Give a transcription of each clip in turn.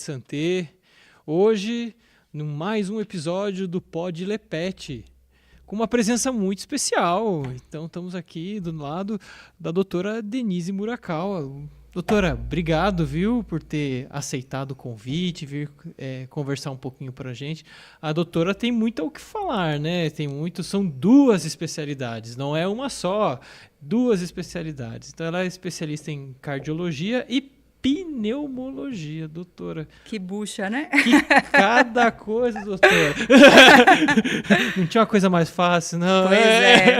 Santé. Hoje, mais um episódio do Pod Lepete, com uma presença muito especial. Então, estamos aqui do lado da doutora Denise Murakawa. Doutora, obrigado, viu, por ter aceitado o convite, vir conversar um pouquinho para a gente. A doutora tem muito o que falar, né? São duas especialidades, não é uma só, duas especialidades. Então, ela é especialista em cardiologia e pneumologia, doutora. Que bucha, né? Que cada coisa, doutora. Não tinha uma coisa mais fácil, não. Pois é.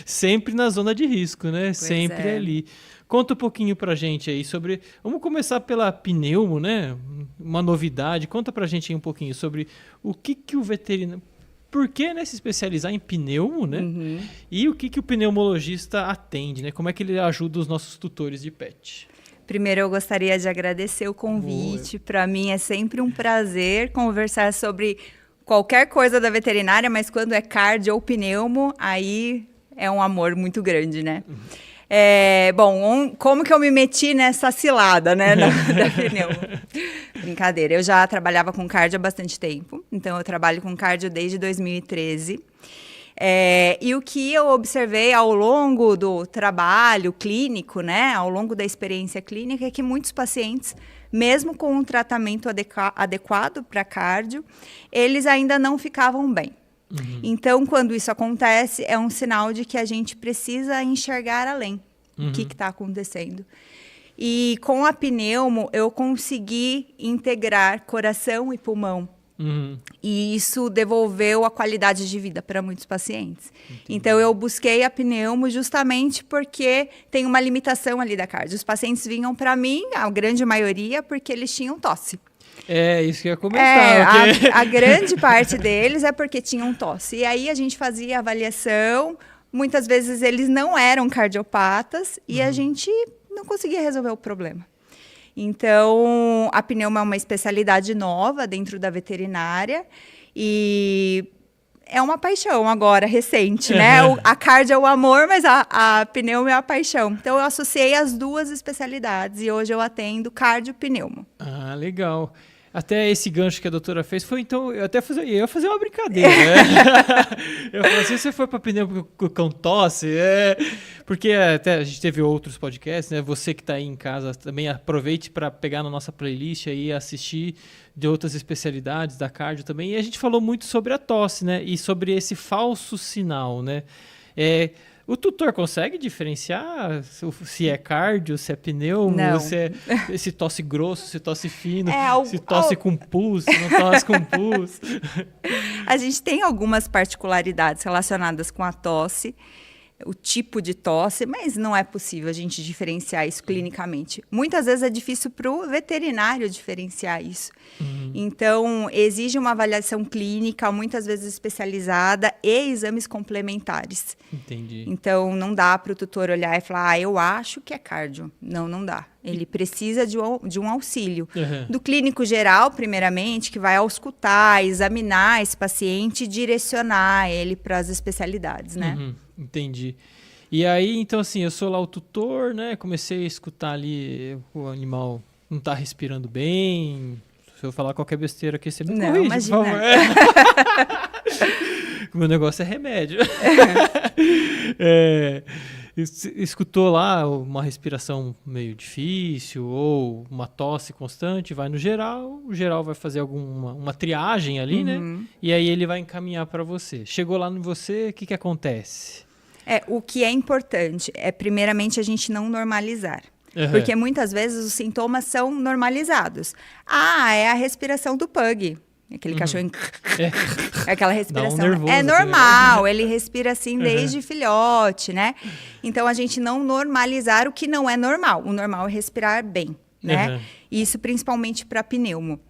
Sempre na zona de risco, né? Pois Sempre é. ali. Conta um pouquinho pra gente aí sobre... Vamos começar pela pneumo, né? Uma novidade. Conta pra gente aí um pouquinho sobre o que o veterinário... Por que, né, se especializar em pneumo, né? Uhum. E o que o pneumologista atende, né? Como é que ele ajuda os nossos tutores de pet? Primeiro, eu gostaria de agradecer o convite. Para mim é sempre um prazer conversar sobre qualquer coisa da veterinária, mas quando é cardio ou pneumo, aí é um amor muito grande, né? Uhum. Como que eu me meti nessa cilada, né, da pneumo? Brincadeira, eu já trabalhava com cardio há bastante tempo, então eu trabalho com cardio desde 2013. E o que eu observei ao longo do trabalho clínico, né, ao longo da experiência clínica, é que muitos pacientes, mesmo com um tratamento adequado para cardio, eles ainda não ficavam bem. Uhum. Então, quando isso acontece, é um sinal de que a gente precisa enxergar além o que está acontecendo. E com a pneumo, eu consegui integrar coração e pulmão. Uhum. E isso devolveu a qualidade de vida para muitos pacientes. Entendi. Então, eu busquei a pneumo justamente porque tem uma limitação ali da cardio. Os pacientes vinham para mim, a grande maioria, porque eles tinham tosse. É, isso que eu ia comentar. A grande parte deles é porque tinham tosse. E aí, a gente fazia avaliação. Muitas vezes, eles não eram cardiopatas e a gente não conseguia resolver o problema. Então, a pneumo é uma especialidade nova dentro da veterinária e é uma paixão agora, recente, né? A cardio é o amor, mas a pneumo é a paixão. Então, eu associei as duas especialidades e hoje eu atendo cardio e pneumo. Ah, legal. Até esse gancho que a doutora fez foi, então, eu ia fazer uma brincadeira, né? Eu falei assim, você foi para pneumo com tosse? Porque até a gente teve outros podcasts, né? Você que está aí em casa, também aproveite para pegar na nossa playlist aí e assistir de outras especialidades da cardio também. E a gente falou muito sobre a tosse, né? E sobre esse falso sinal, né? O tutor consegue diferenciar se é cardio, se é pneumo, se tosse grosso, se tosse fino, se tosse com pulso, se não tosse com pulso? A gente tem algumas particularidades relacionadas com a tosse, o tipo de tosse, mas não é possível a gente diferenciar isso clinicamente. Muitas vezes é difícil para o veterinário diferenciar isso. Então, exige uma avaliação clínica, muitas vezes especializada, e exames complementares. Entendi. Então, não dá para o tutor olhar e falar, eu acho que é cardio. Não dá. Ele precisa de um auxílio. Do clínico geral, primeiramente, que vai auscultar, examinar esse paciente e direcionar ele para as especialidades, né? Entendi. E aí, então, assim, eu sou lá o tutor, né? Comecei a escutar ali, o animal não tá respirando bem. Se eu falar qualquer besteira aqui, você me corrige, imagina. por favor. Meu negócio é remédio. Escutou lá uma respiração meio difícil ou uma tosse constante, vai no geral, o geral vai fazer uma triagem ali, né? E aí ele vai encaminhar para você. Chegou lá no você, o que acontece? O que é importante é, primeiramente, a gente não normalizar. Porque muitas vezes os sintomas são normalizados. É a respiração do pug. Aquele cachorro... Aquela respiração. Dá um nervoso, é normal, ele respira assim desde filhote, né? Então, a gente não normalizar o que não é normal. O normal é respirar bem, né? Isso principalmente para pneumo.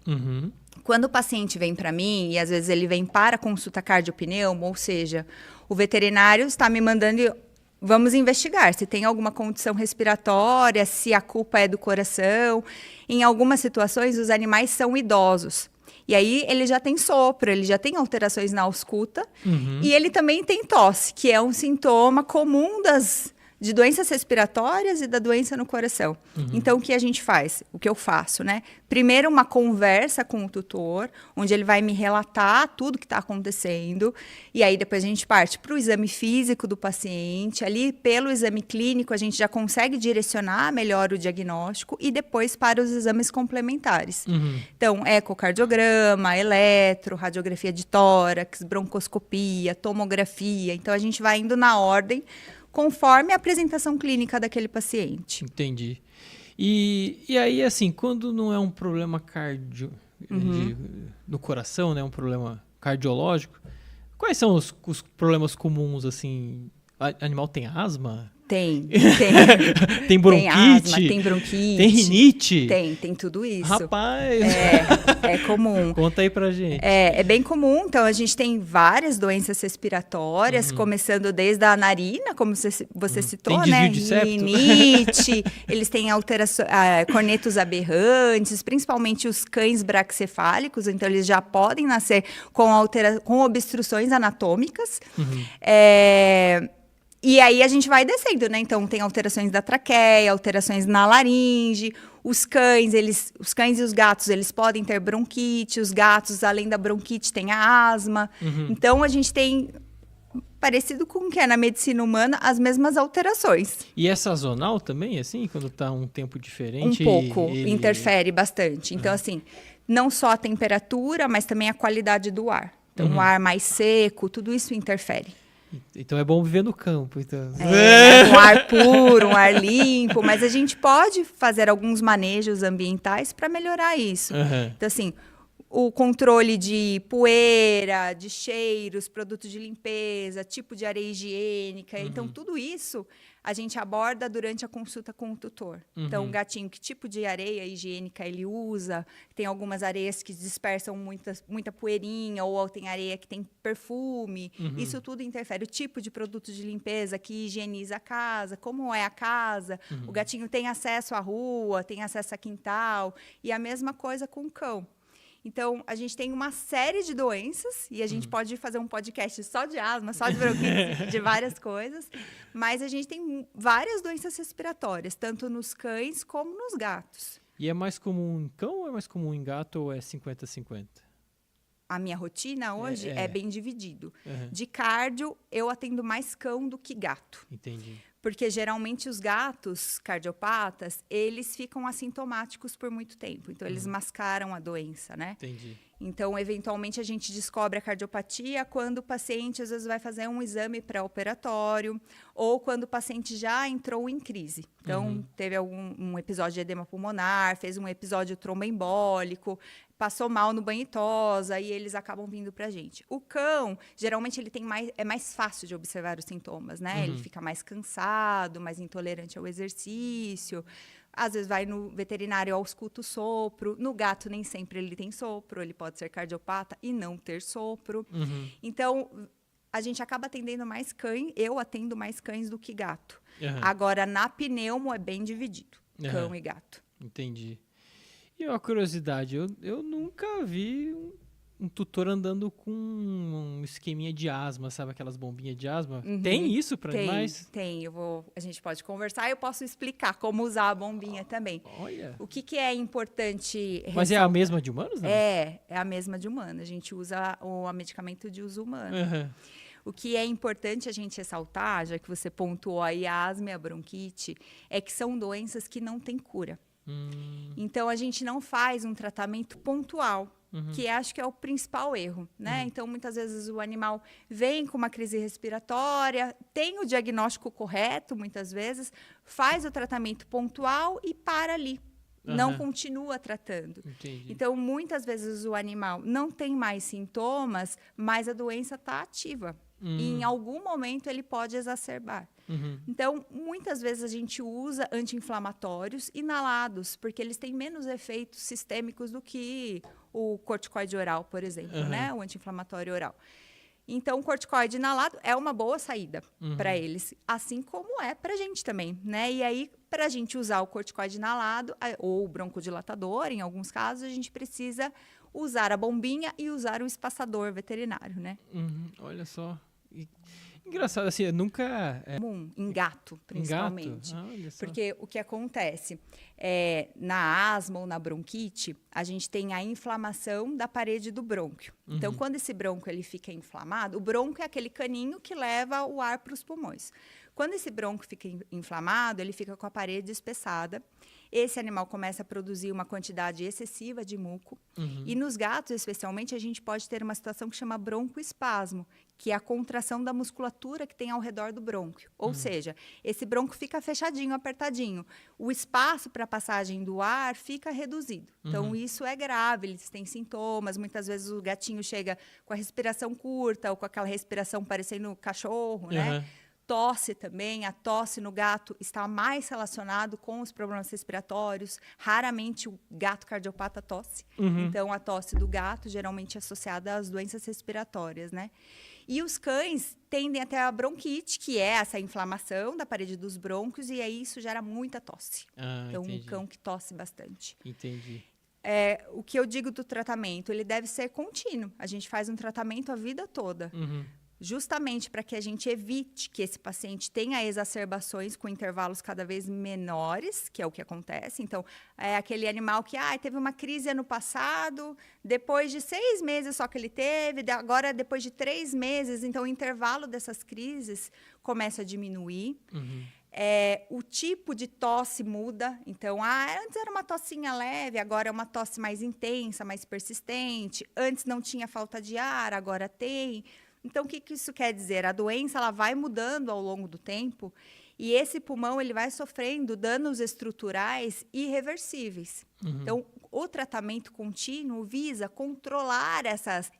Quando o paciente vem para mim, e às vezes ele vem para consulta cardiopneumo, ou seja, o veterinário está me mandando... Vamos investigar se tem alguma condição respiratória, se a culpa é do coração. Em algumas situações, os animais são idosos. E aí, ele já tem sopro, ele já tem alterações na ausculta. E ele também tem tosse, que é um sintoma comum de doenças respiratórias e da doença no coração. Então, o que a gente faz? O que eu faço, né? Primeiro, uma conversa com o tutor, onde ele vai me relatar tudo que está acontecendo. E aí, depois a gente parte para o exame físico do paciente. Ali, pelo exame clínico, a gente já consegue direcionar melhor o diagnóstico e depois para os exames complementares. Então, ecocardiograma, eletro, radiografia de tórax, broncoscopia, tomografia. Então, a gente vai indo na ordem conforme a apresentação clínica daquele paciente. Entendi. E aí, assim, quando não é um problema no coração, né, um problema cardiológico, quais são os problemas comuns, assim? Animal tem asma? Tem. Tem bronquite? Tem asma, tem bronquite. Tem rinite? Tem tudo isso. Rapaz! É comum. Conta aí pra gente. É bem comum. Então, a gente tem várias doenças respiratórias, começando desde a narina, como você citou, Tem né? desvio de septo? Rinite, eles têm alterações, cornetos aberrantes, principalmente os cães braquicefálicos, então eles já podem nascer com obstruções anatômicas. E aí a gente vai descendo, né? Então tem alterações da traqueia, alterações na laringe. Os cães e os gatos, eles podem ter bronquite. Os gatos, além da bronquite, têm a asma. Então a gente tem, parecido com o que é na medicina humana, as mesmas alterações. E é sazonal também, assim? Quando tá um tempo diferente? Um pouco, interfere bastante. Então, assim, não só a temperatura, mas também a qualidade do ar. Então, o ar mais seco, tudo isso interfere. Então é bom viver no campo, então. Um ar puro, um ar limpo, mas a gente pode fazer alguns manejos ambientais para melhorar isso. Então, assim, o controle de poeira, de cheiros, produtos de limpeza, tipo de areia higiênica. Então, tudo isso a gente aborda durante a consulta com o tutor. Então, o gatinho, que tipo de areia higiênica ele usa? Tem algumas areias que dispersam muita poeirinha, ou tem areia que tem perfume. Isso tudo interfere. O tipo de produto de limpeza que higieniza a casa, como é a casa. O gatinho tem acesso à rua, tem acesso a quintal. E a mesma coisa com o cão. Então, a gente tem uma série de doenças, e a gente pode fazer um podcast só de asma, só de bronquite, de várias coisas, mas a gente tem várias doenças respiratórias, tanto nos cães como nos gatos. E é mais comum em cão ou é mais comum em gato ou é 50-50? A minha rotina hoje é bem dividido. Uhum. De cardio, eu atendo mais cão do que gato. Entendi. Porque, geralmente, os gatos cardiopatas, eles ficam assintomáticos por muito tempo. Então, eles mascaram a doença, né? Entendi. Então, eventualmente, a gente descobre a cardiopatia quando o paciente, às vezes, vai fazer um exame pré-operatório ou quando o paciente já entrou em crise. Então, teve um episódio de edema pulmonar, fez um episódio tromboembólico, passou mal no banho e tosa, e eles acabam vindo para a gente. O cão, geralmente, ele é mais fácil de observar os sintomas, né? Ele fica mais cansado, mais intolerante ao exercício. Às vezes vai no veterinário, ausculta o sopro. No gato, nem sempre ele tem sopro. Ele pode ser cardiopata e não ter sopro. Então, a gente acaba atendendo mais cães. Eu atendo mais cães do que gato. Agora, na pneumo, é bem dividido. Cão e gato. Entendi. E uma curiosidade, eu nunca vi um tutor andando com um esqueminha de asma, sabe? Aquelas bombinhas de asma. Tem isso para animais? Tem. A gente pode conversar e eu posso explicar como usar a bombinha também. Olha. O que é importante... Mas é a mesma de humanos, não? É a mesma de humanos. A gente usa o medicamento de uso humano. O que é importante a gente ressaltar, já que você pontuou aí a asma e a bronquite, é que são doenças que não têm cura. Então, a gente não faz um tratamento pontual, que acho que é o principal erro, né? Então, muitas vezes o animal vem com uma crise respiratória, tem o diagnóstico correto, muitas vezes, faz o tratamento pontual e para ali. Não continua tratando. Entendi. Então, muitas vezes o animal não tem mais sintomas, mas a doença está ativa. E em algum momento ele pode exacerbar. Então, muitas vezes a gente usa anti-inflamatórios inalados, porque eles têm menos efeitos sistêmicos do que o corticoide oral, por exemplo, né? O anti-inflamatório oral. Então, o corticoide inalado é uma boa saída para eles, assim como é para a gente também, né? E aí, para a gente usar o corticoide inalado, ou o broncodilatador, em alguns casos, a gente precisa usar a bombinha e usar o espaçador veterinário, né? Olha só. Engraçado, assim, eu nunca... Comum, em gato, principalmente. Gato? Olha só. Porque o que acontece na asma ou na bronquite, a gente tem a inflamação da parede do brônquio. Então, quando esse brônquio ele fica inflamado, o brônquio é aquele caninho que leva o ar para os pulmões. Quando esse brônquio fica inflamado, ele fica com a parede espessada. Esse animal começa a produzir uma quantidade excessiva de muco. E nos gatos, especialmente, a gente pode ter uma situação que chama broncoespasmo, que é a contração da musculatura que tem ao redor do brônquio. Ou seja, esse brônquio fica fechadinho, apertadinho. O espaço para a passagem do ar fica reduzido. Então, isso é grave, eles têm sintomas. Muitas vezes o gatinho chega com a respiração curta ou com aquela respiração parecendo cachorro, né? Tosse também, a tosse no gato está mais relacionado com os problemas respiratórios. Raramente o gato cardiopata tosse. Então, a tosse do gato geralmente é associada às doenças respiratórias, né? E os cães tendem até a bronquite, que é essa inflamação da parede dos brônquios, e aí isso gera muita tosse. Então, Entendi. um cão que tosse bastante. Entendi. O que eu digo do tratamento, ele deve ser contínuo. A gente faz um tratamento a vida toda. Justamente para que a gente evite que esse paciente tenha exacerbações com intervalos cada vez menores, que é o que acontece. Então, é aquele animal que teve uma crise ano passado, depois de 6 meses só que ele teve, agora depois de 3 meses, então o intervalo dessas crises começa a diminuir. O tipo de tosse muda. Então, antes era uma tossinha leve, agora é uma tosse mais intensa, mais persistente. Antes não tinha falta de ar, agora tem. Então, o que isso quer dizer? A doença ela vai mudando ao longo do tempo e esse pulmão ele vai sofrendo danos estruturais irreversíveis. Então, o tratamento contínuo visa controlar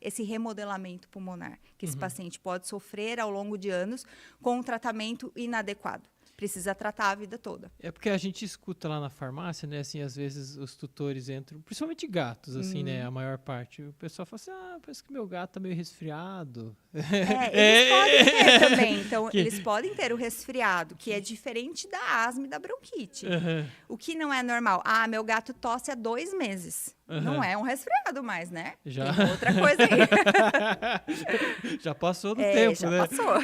esse remodelamento pulmonar que esse paciente pode sofrer ao longo de anos com um tratamento inadequado. Precisa tratar a vida toda. É porque a gente escuta lá na farmácia, né? Assim, às vezes os tutores entram, principalmente gatos, assim, né? A maior parte. O pessoal fala assim, parece que meu gato tá meio resfriado. Eles podem ter também. Então, eles podem ter o resfriado, que é diferente da asma e da bronquite. O que não é normal. Meu gato tosse há 2 meses. Não é um resfriado mais, né? Já. Tem outra coisa aí. Já passou do tempo, já né? passou.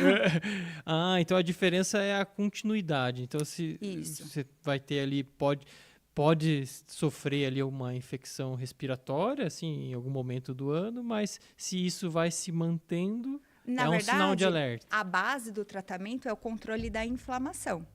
Então a diferença é a continuidade. Então, se você vai ter ali, pode sofrer ali uma infecção respiratória, assim, em algum momento do ano, mas se isso vai se mantendo, Na um verdade, sinal de alerta. A base do tratamento é o controle da inflamação.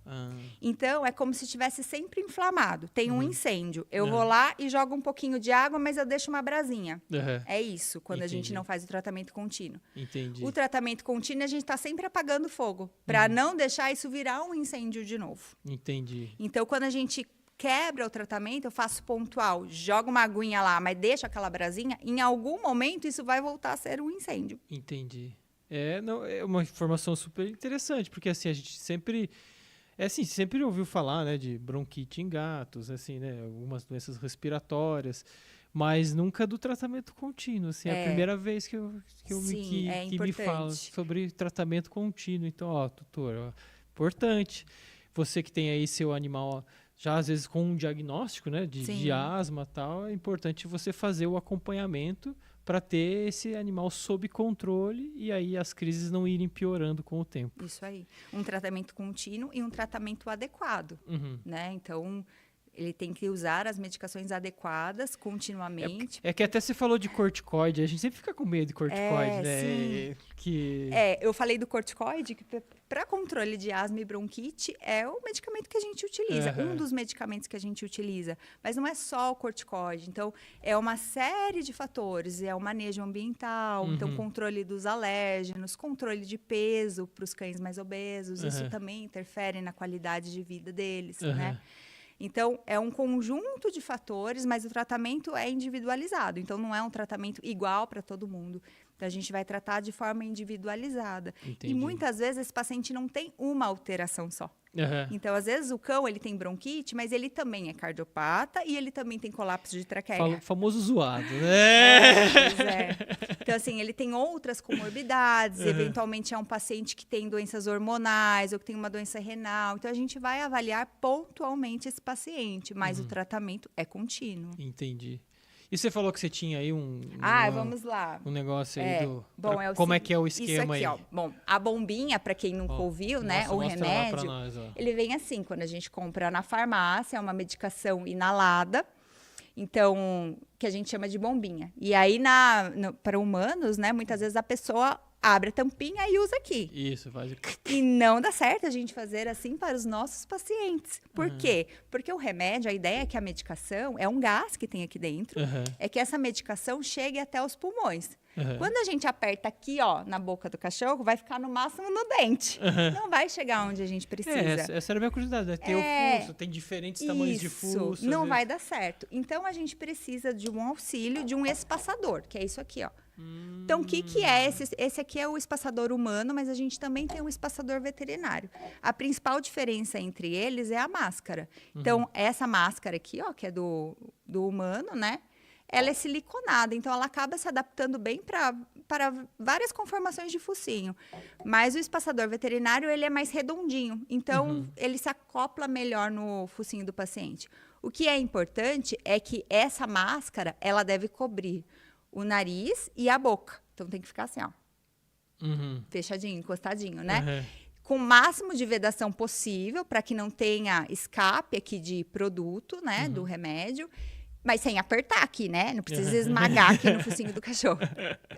Então, é como se estivesse sempre inflamado. Tem um incêndio. Eu vou lá e jogo um pouquinho de água, mas eu deixo uma brasinha. É isso, quando a gente não faz o tratamento contínuo. Entendi. O tratamento contínuo, a gente está sempre apagando fogo, para não deixar isso virar um incêndio de novo. Entendi. Então, quando a gente quebra o tratamento, eu faço pontual, jogo uma aguinha lá, mas deixo aquela brasinha, em algum momento isso vai voltar a ser um incêndio. Entendi. É uma informação super interessante, porque assim, a gente sempre ouviu falar, né, de bronquite em gatos, assim, né, algumas doenças respiratórias, mas nunca do tratamento contínuo, assim, é a primeira vez que me fala sobre tratamento contínuo. Então, tutor, importante, você que tem aí seu animal já às vezes com um diagnóstico, né, de asma e tal, é importante você fazer o acompanhamento para ter esse animal sob controle e aí as crises não irem piorando com o tempo. Isso aí. Um tratamento contínuo e um tratamento adequado, né? Então, ele tem que usar as medicações adequadas continuamente. É que até você falou de corticoide, a gente sempre fica com medo de corticoide, né? Sim. Eu falei do corticoide, que para controle de asma e bronquite é o medicamento que a gente utiliza, um dos medicamentos que a gente utiliza. Mas não é só o corticoide. Então, é uma série de fatores. É o manejo ambiental, então controle dos alérgenos, controle de peso para os cães mais obesos. Isso também interfere na qualidade de vida deles, né? Então, é um conjunto de fatores, mas o tratamento é individualizado. Então, não é um tratamento igual para todo mundo. Então, a gente vai tratar de forma individualizada. Entendi. E muitas vezes esse paciente não tem uma alteração só. Então, às vezes, o cão ele tem bronquite, mas ele também é cardiopata e ele também tem colapso de traqueia. Famoso zoado, né? Pois é. Então, assim, ele tem outras comorbidades, eventualmente é um paciente que tem doenças hormonais ou que tem uma doença renal. Então, a gente vai avaliar pontualmente esse paciente, mas o tratamento é contínuo. Entendi. E você falou que você tinha aí vamos lá. um negócio aí do... Bom, como é que é o esquema isso aqui, aí? Ó. Bom, a bombinha, para quem nunca ouviu, né? O mostra lá pra remédio, nós, ó. ele vem assim, quando a gente compra na farmácia, é uma medicação inalada. Então, que a gente chama de bombinha. E aí, para humanos, né? Muitas vezes a pessoa abre a tampinha e usa aqui. Isso, faz... E não dá certo a gente fazer assim para os nossos pacientes. Por quê? Porque o remédio, a ideia é que a medicação é um gás que tem aqui dentro, é que essa medicação chegue até os pulmões. Quando a gente aperta aqui, ó, na boca do cachorro, vai ficar no máximo no dente. Não vai chegar onde a gente precisa. Essa era a minha curiosidade, né? Tem o fuso, tem diferentes tamanhos de fuso. Não vai dar certo. Então, a gente precisa de um auxílio de um espaçador, que é isso aqui, ó. Então, o que é esse? Esse aqui é o espaçador humano, mas a gente também tem um espaçador veterinário. A principal diferença entre eles é a máscara. Então, essa máscara aqui, ó, que é do humano, né? Ela é siliconada, então ela acaba se adaptando bem para várias conformações de focinho. Mas o espaçador veterinário, ele é mais redondinho, então ele se acopla melhor no focinho do paciente. O que é importante é que essa máscara, ela deve cobrir o nariz e a boca. Então tem que ficar assim, ó. Fechadinho, encostadinho, né? Com o máximo de vedação possível, para que não tenha escape aqui de produto, né? Do remédio. Mas sem apertar aqui, né? Não precisa esmagar aqui no focinho do cachorro.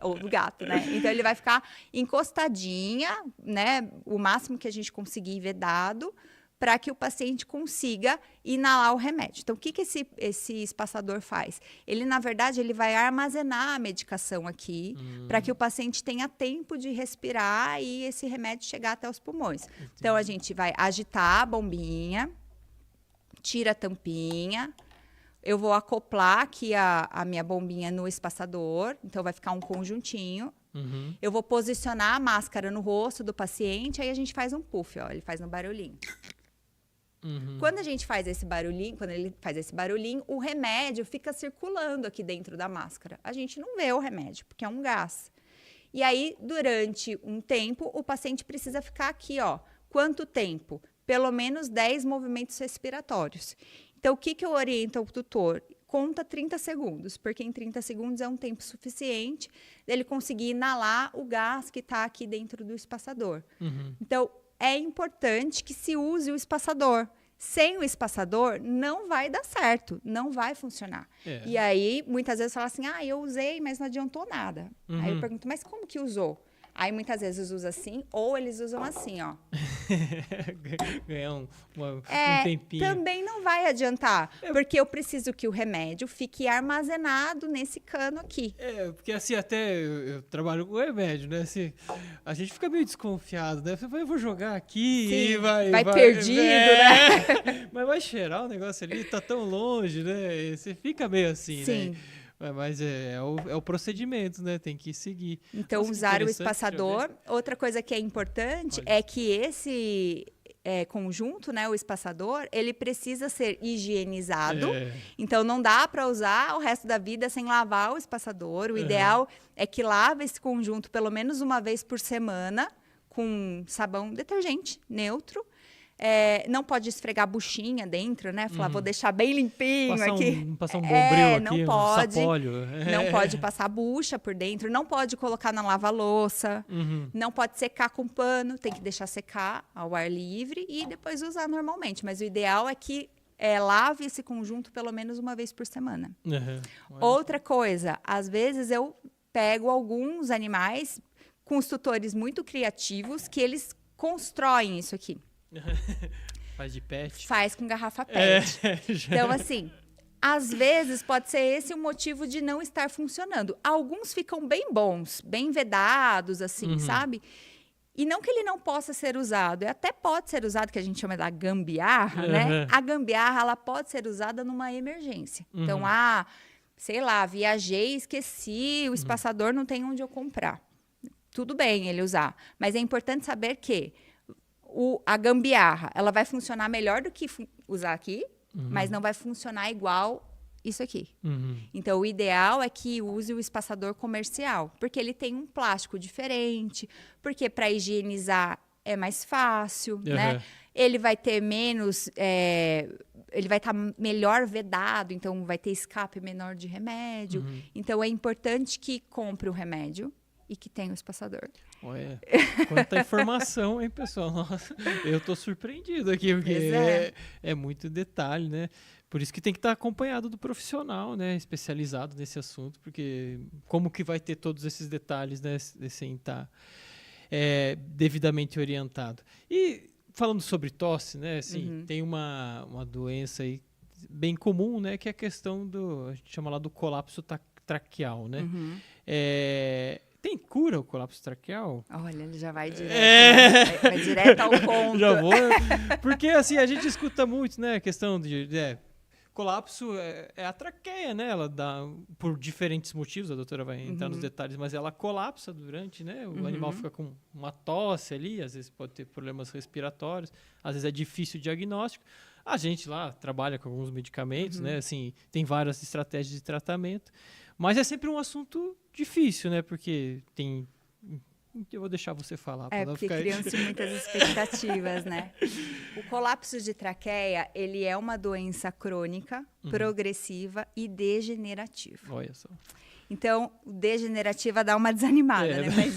Ou do gato, né? Então, ele vai ficar encostadinha, né? O máximo que a gente conseguir vedado, para que o paciente consiga inalar o remédio. Então, o que esse espaçador faz? Ele, na verdade, ele vai armazenar a medicação aqui, para que o paciente tenha tempo de respirar e esse remédio chegar até os pulmões. Entendi. Então, a gente vai agitar a bombinha, tira a tampinha. Eu vou acoplar aqui a minha bombinha no espaçador, então vai ficar um conjuntinho. Eu vou posicionar a máscara no rosto do paciente, aí a gente faz um puff, ó, ele faz um barulhinho. Quando a gente faz esse barulhinho, quando ele faz esse barulhinho, o remédio fica circulando aqui dentro da máscara. A gente não vê o remédio, porque é um gás. E aí, durante um tempo, o paciente precisa ficar aqui, ó. Quanto tempo? Pelo menos 10 movimentos respiratórios. Então, o que eu oriento ao tutor? Conta 30 segundos, porque em 30 segundos é um tempo suficiente dele conseguir inalar o gás que está aqui dentro do espaçador. Então, é importante que se use o espaçador. Sem o espaçador, não vai dar certo, não vai funcionar. E aí, muitas vezes, fala assim, eu usei, mas não adiantou nada. Aí eu pergunto, mas como que usou? Aí, muitas vezes, usa assim, ou eles usam assim, ó. Ganhar um tempinho. Também não vai adiantar, porque eu preciso que o remédio fique armazenado nesse cano aqui. Porque assim, até eu trabalho com remédio, né? Assim, a gente fica meio desconfiado, né? Eu vou jogar aqui. Sim, e vai perdido, né? Mas vai cheirar o negócio ali, tá tão longe, né? Você fica meio assim, Sim. né? Mas é o procedimento, né? Tem que seguir. Então, usar o espaçador. Outra coisa que é importante é que esse conjunto, né, o espaçador, ele precisa ser higienizado. Então, não dá para usar o resto da vida sem lavar o espaçador. O ideal é que lave esse conjunto pelo menos uma vez por semana com sabão detergente neutro. Não pode esfregar a buchinha dentro, né? Falar, vou deixar bem limpinho aqui. Passar um bombril não aqui, pode, um sapólio. Não pode passar a bucha por dentro, não pode colocar na lava-louça, não pode secar com pano, tem que deixar secar ao ar livre e depois usar normalmente. Mas o ideal é que lave esse conjunto pelo menos uma vez por semana. Outra coisa, às vezes eu pego alguns animais com os tutores muito criativos que eles constroem isso aqui. Faz de pet. Faz com garrafa pet. Então, assim, às vezes pode ser esse o motivo de não estar funcionando. Alguns ficam bem bons, bem vedados, assim, sabe? E não que ele não possa ser usado, até pode ser usado, que a gente chama da gambiarra, né? A gambiarra, ela pode ser usada numa emergência. Então, sei lá, viajei, esqueci, o espaçador não tem onde eu comprar. Tudo bem ele usar, mas é importante saber que a gambiarra, ela vai funcionar melhor do que usar aqui, mas não vai funcionar igual isso aqui. Então, o ideal é que use o espaçador comercial, porque ele tem um plástico diferente, porque para higienizar é mais fácil, né? ele vai ter menos, ele vai estar melhor vedado, então vai ter escape menor de remédio. Então é importante que compre o remédio e que tenha o espaçador. Olha, quanta informação, hein, pessoal? Nossa, eu tô surpreendido aqui, porque é muito detalhe, né? Por isso que tem que estar acompanhado do profissional, né? Especializado nesse assunto, porque como que vai ter todos esses detalhes, né? Sem estar devidamente orientado. E falando sobre tosse, né? Assim, tem uma doença aí bem comum, né? Que é a questão a gente chama lá do colapso traqueal, né? Tem cura o colapso traqueal? Olha, ele já vai direto, né? Vai direto ao ponto. Já vou. Porque assim, a gente escuta muito, né? A questão de colapso é a traqueia, né? Ela dá por diferentes motivos, a doutora vai entrar nos detalhes, mas ela colapsa durante, né? O animal fica com uma tosse ali, às vezes pode ter problemas respiratórios, às vezes é difícil o diagnóstico. A gente lá trabalha com alguns medicamentos, né? Assim, tem várias estratégias de tratamento, mas é sempre um assunto difícil, né? Porque tem... Eu vou deixar você falar. Porque criam-se muitas expectativas, né? O colapso de traqueia, ele é uma doença crônica, progressiva e degenerativa. Olha só. Então, degenerativa dá uma desanimada, né? Mas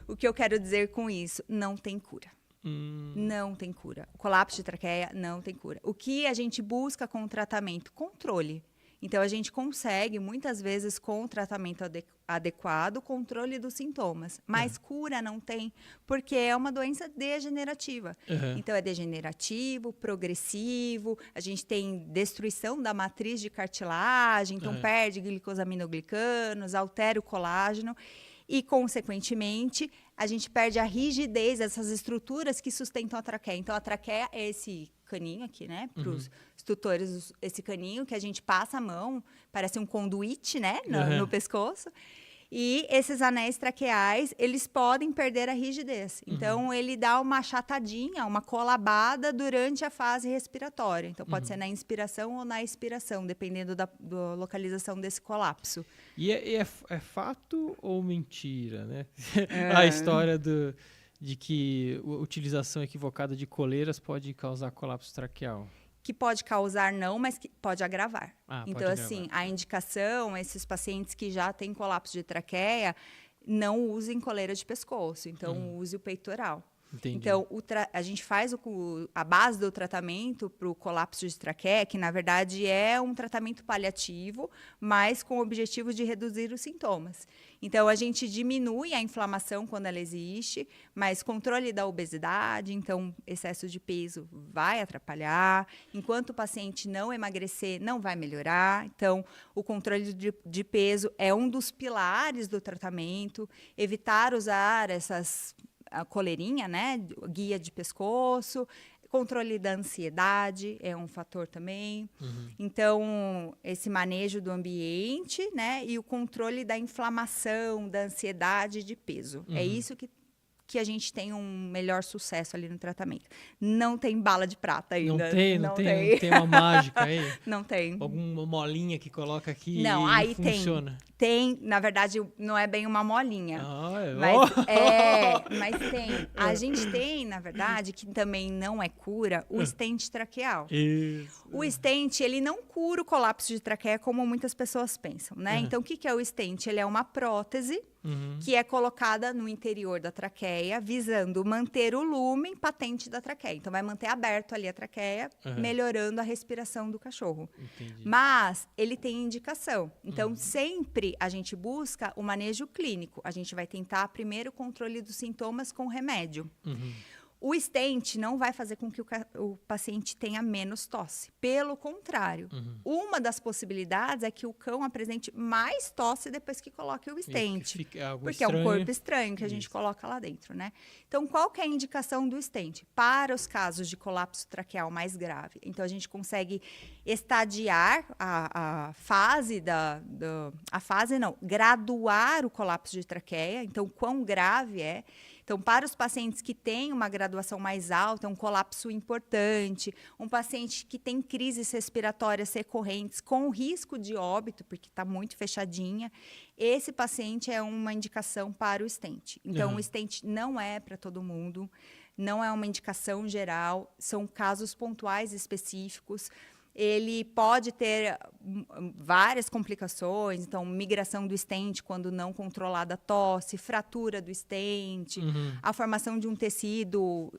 o que eu quero dizer com isso? Não tem cura. Não tem cura. O colapso de traqueia não tem cura. O que a gente busca com o tratamento? Controle. Então, a gente consegue, muitas vezes, com o tratamento adequado, o controle dos sintomas. Mas cura não tem, porque é uma doença degenerativa. Então, é degenerativo, progressivo, a gente tem destruição da matriz de cartilagem, então perde glicosaminoglicanos, altera o colágeno e, consequentemente, a gente perde a rigidez dessas estruturas que sustentam a traqueia. Então, a traqueia é esse caninho aqui, né? Para os tutores, esse caninho que a gente passa a mão, parece um conduíte, né? No pescoço. E esses anéis traqueais, eles podem perder a rigidez. Então, ele dá uma achatadinha, uma colabada durante a fase respiratória. Então, pode ser na inspiração ou na expiração, dependendo da localização desse colapso. E é fato ou mentira, né? A história de que a utilização equivocada de coleiras pode causar colapso traqueal. Que pode causar não, mas que pode agravar. Então, assim, a indicação, esses pacientes que já têm colapso de traqueia, não usem coleira de pescoço. Então, use o peitoral. Entendi. Então, a gente faz a base do tratamento para o colapso de traqueia, que, na verdade, é um tratamento paliativo, mas com o objetivo de reduzir os sintomas. Então, a gente diminui a inflamação quando ela existe, mas controle da obesidade, então, excesso de peso vai atrapalhar. Enquanto o paciente não emagrecer, não vai melhorar. Então, o controle de peso é um dos pilares do tratamento. Evitar usar a coleirinha, né? Guia de pescoço, controle da ansiedade é um fator também. Então, esse manejo do ambiente, né? E o controle da inflamação, da ansiedade e de peso. É isso que a gente tem um melhor sucesso ali no tratamento. Não tem bala de prata ainda. Não tem uma mágica aí? Não tem. Alguma molinha que coloca aqui não, e aí funciona? Tem, na verdade, não é bem uma molinha. Mas tem. A gente tem, na verdade, que também não é cura, o stent traqueal. Isso. O stent, ele não cura o colapso de traqueia como muitas pessoas pensam, né? Então, o que é o stent? Ele é uma prótese que é colocada no interior da traqueia, visando manter o lumen patente da traqueia. Então, vai manter aberto ali a traqueia, melhorando a respiração do cachorro. Entendi. Mas ele tem indicação. Então, sempre a gente busca o manejo clínico. A gente vai tentar primeiro o controle dos sintomas com remédio. O stent não vai fazer com que o paciente tenha menos tosse. Pelo contrário, uma das possibilidades é que o cão apresente mais tosse depois que coloque o stent. Porque é um corpo estranho que a gente coloca lá dentro, né? Então, qual que é a indicação do stent? Para os casos de colapso traqueal mais grave. Então, a gente consegue estadiar a fase graduar o colapso de traqueia. Então, quão grave é. Então, para os pacientes que têm uma graduação mais alta, um colapso importante, um paciente que tem crises respiratórias recorrentes com risco de óbito, porque está muito fechadinha, esse paciente é uma indicação para o stent. Então, o stent não é para todo mundo. não é uma indicação geral, são casos pontuais específicos. Ele pode ter várias complicações, então migração do estente quando não controlada a tosse, fratura do estente, a formação de um tecido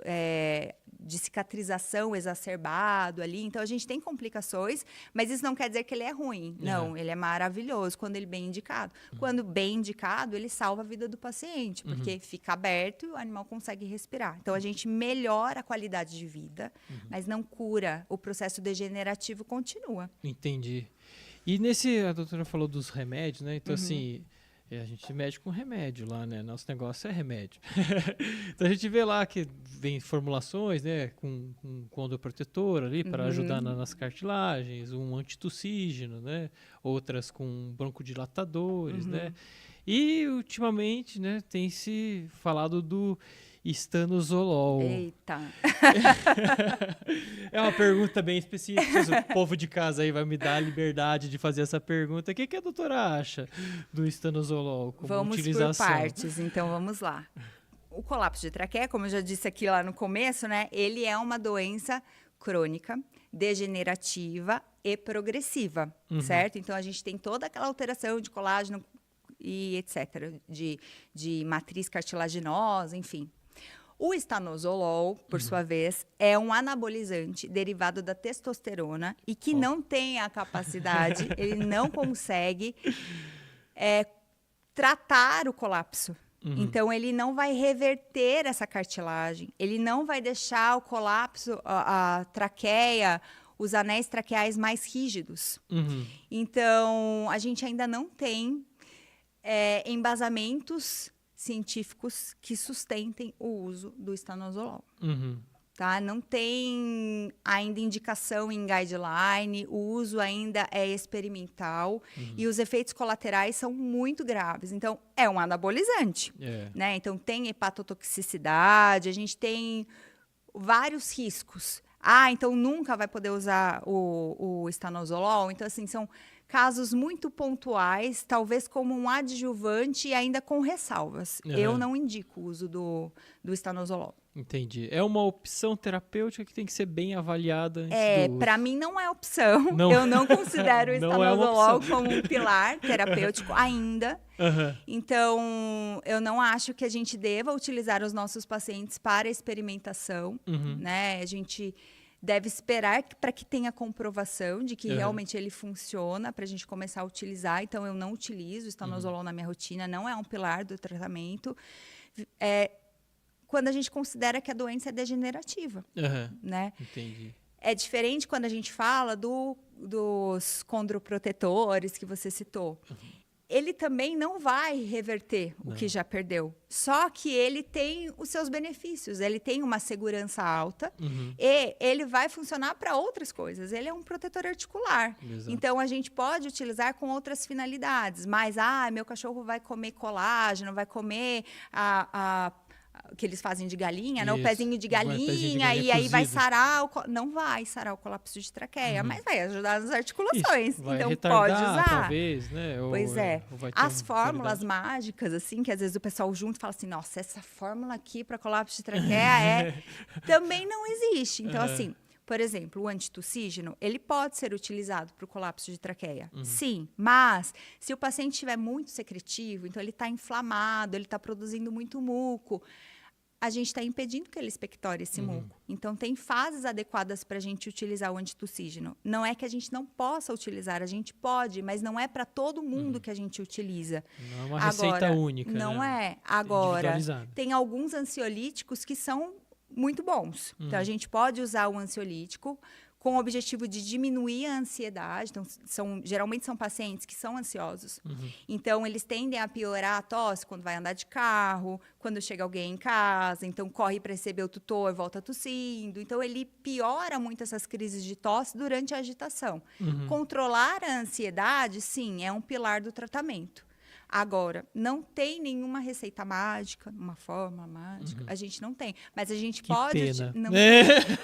de cicatrização exacerbado ali. Então, a gente tem complicações, mas isso não quer dizer que ele é ruim. Não, ele é maravilhoso quando ele é bem indicado. Quando bem indicado, ele salva a vida do paciente, porque fica aberto e o animal consegue respirar. Então, a gente melhora a qualidade de vida, mas não cura. O processo degenerativo continua. Entendi. E a doutora falou dos remédios, né? Então, assim, a gente mede com remédio lá, né? Nosso negócio é remédio. Então, a gente vê lá que vem formulações, né? Com condoprotetor ali para ajudar nas cartilagens, um antitussígeno, né? Outras com broncodilatadores, né? E, ultimamente, né? Tem se falado do estanozolol. Eita! É uma pergunta bem específica. O povo de casa aí vai me dar a liberdade de fazer essa pergunta. O que a doutora acha do estanozolol como vamos utilização? por partes, então vamos lá. O colapso de traqueia, como eu já disse aqui lá no começo, né? Ele é uma doença crônica, degenerativa e progressiva, certo? Então, a gente tem toda aquela alteração de colágeno e etc., de matriz cartilaginosa, enfim. O estanozolol, por sua vez, é um anabolizante derivado da testosterona e que não tem a capacidade, ele não consegue tratar o colapso. Então, ele não vai reverter essa cartilagem, ele não vai deixar o colapso, a traqueia, os anéis traqueais mais rígidos. Então, a gente ainda não tem embasamentos científicos que sustentem o uso do estanozolol. Tá? Não tem ainda indicação em guideline, o uso ainda é experimental e os efeitos colaterais são muito graves. Então, é um anabolizante. Né? Então, tem hepatotoxicidade, a gente tem vários riscos. Então nunca vai poder usar o estanozolol? Então, assim, são casos muito pontuais, talvez como um adjuvante e ainda com ressalvas. Eu não indico o uso do estanozolol. Entendi. É uma opção terapêutica que tem que ser bem avaliada antes do uso. Para mim não é opção. Eu não considero o estanozolol como um pilar terapêutico ainda. Então, eu não acho que a gente deva utilizar os nossos pacientes para experimentação. Né? A gente deve esperar para que tenha comprovação de que realmente ele funciona para a gente começar a utilizar. Então, eu não utilizo o estanozolol na minha rotina, não é um pilar do tratamento. Quando a gente considera que a doença é degenerativa. Né? Entendi. É diferente quando a gente fala dos condroprotetores que você citou. Ele também não vai reverter o que já perdeu. Só que ele tem os seus benefícios. Ele tem uma segurança alta e ele vai funcionar para outras coisas. Ele é um protetor articular. Então, a gente pode utilizar com outras finalidades. Mas, meu cachorro vai comer colágeno, vai comer que eles fazem de galinha, né? O pezinho de galinha, e aí vai sarar não vai sarar o colapso de traqueia, mas vai ajudar nas articulações. Vai então retardar, pode usar. Talvez, né? Pois as fórmulas mágicas, assim, que às vezes o pessoal junto fala assim, nossa, essa fórmula aqui para colapso de traqueia também não existe. Então, assim, por exemplo, o antitussígeno, ele pode ser utilizado para o colapso de traqueia. Sim, mas se o paciente estiver muito secretivo, então ele está inflamado, ele está produzindo muito muco, a gente está impedindo que ele expectore esse muco. Então, tem fases adequadas para a gente utilizar o antitussígeno. Não é que a gente não possa utilizar, a gente pode, mas não é para todo mundo que a gente utiliza. Não é uma receita única. Não é. Agora, tem alguns ansiolíticos que são muito bons. Então, a gente pode usar o ansiolítico com o objetivo de diminuir a ansiedade. Então, geralmente são pacientes que são ansiosos. Então, eles tendem a piorar a tosse quando vai andar de carro, quando chega alguém em casa. Então, corre para receber o tutor, volta tossindo. Então, ele piora muito essas crises de tosse durante a agitação. Controlar a ansiedade, sim, é um pilar do tratamento. Agora, não tem nenhuma receita mágica, uma fórmula mágica, a gente não tem. Mas a gente Que pode... pena. Não,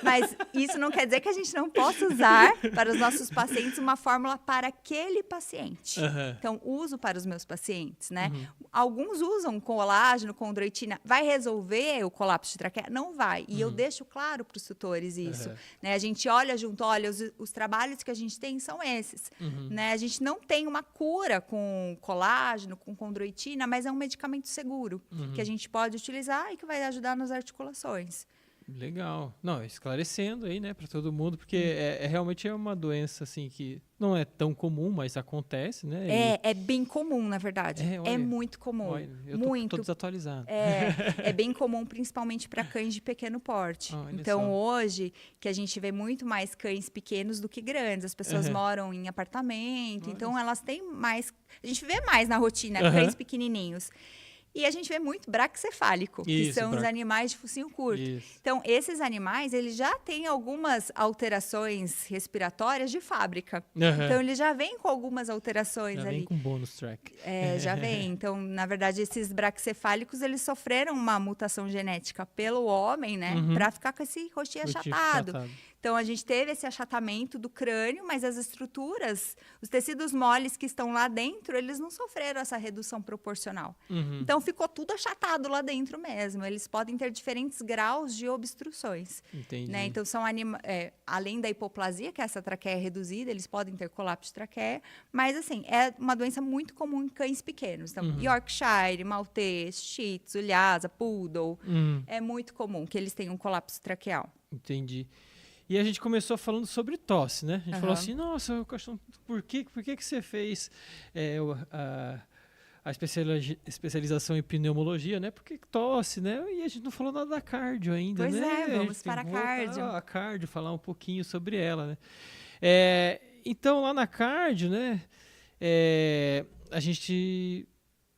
mas isso não quer dizer que a gente não possa usar para os nossos pacientes uma fórmula para aquele paciente. Então, uso para os meus pacientes, né? Alguns usam colágeno, condroitina. Vai resolver o colapso de traqueia? Não vai. E eu deixo claro para os tutores isso. Né? A gente olha junto, olha, os trabalhos que a gente tem são esses. Né? A gente não tem uma cura com colágeno, com condroitina, mas é um medicamento seguro que a gente pode utilizar e que vai ajudar nas articulações. Legal. Não, esclarecendo aí, né, para todo mundo, porque realmente é uma doença, assim, que não é tão comum, mas acontece, né? É bem comum, na verdade. Olha, é muito comum. Olha, eu tô desatualizado. É bem comum, principalmente para cães de pequeno porte. Então, hoje, que a gente vê muito mais cães pequenos do que grandes. As pessoas moram em apartamento, então elas têm mais... A gente vê mais na rotina cães pequenininhos. E a gente vê muito braquicefálico, que são os animais de focinho curto. Então, esses animais, eles já têm algumas alterações respiratórias de fábrica. Então, eles já vêm com algumas alterações já ali. Já vem com bônus track. Já vem. Então, na verdade, esses braquicefálicos, eles sofreram uma mutação genética pelo homem, né? Para ficar com esse rostinho achatado. Então, a gente teve esse achatamento do crânio, mas as estruturas, os tecidos moles que estão lá dentro, eles não sofreram essa redução proporcional. Então, ficou tudo achatado lá dentro mesmo. Eles podem ter diferentes graus de obstruções. Entendi. Né? Então, são além da hipoplasia, que é essa traqueia reduzida, eles podem ter colapso de traqueia, mas, assim, é uma doença muito comum em cães pequenos. Então, Yorkshire, Maltese, Shih Tzu, Lhasa, Poodle, é muito comum que eles tenham colapso traqueal. Entendi. E a gente começou falando sobre tosse, né? A gente falou assim, nossa, por que você fez a especialização em pneumologia, né? Porque tosse, né? E a gente não falou nada da cardio ainda, pois né? Pois vamos para a cardio. A cardio, falar um pouquinho sobre ela, né? Então, lá na cardio, né? A gente...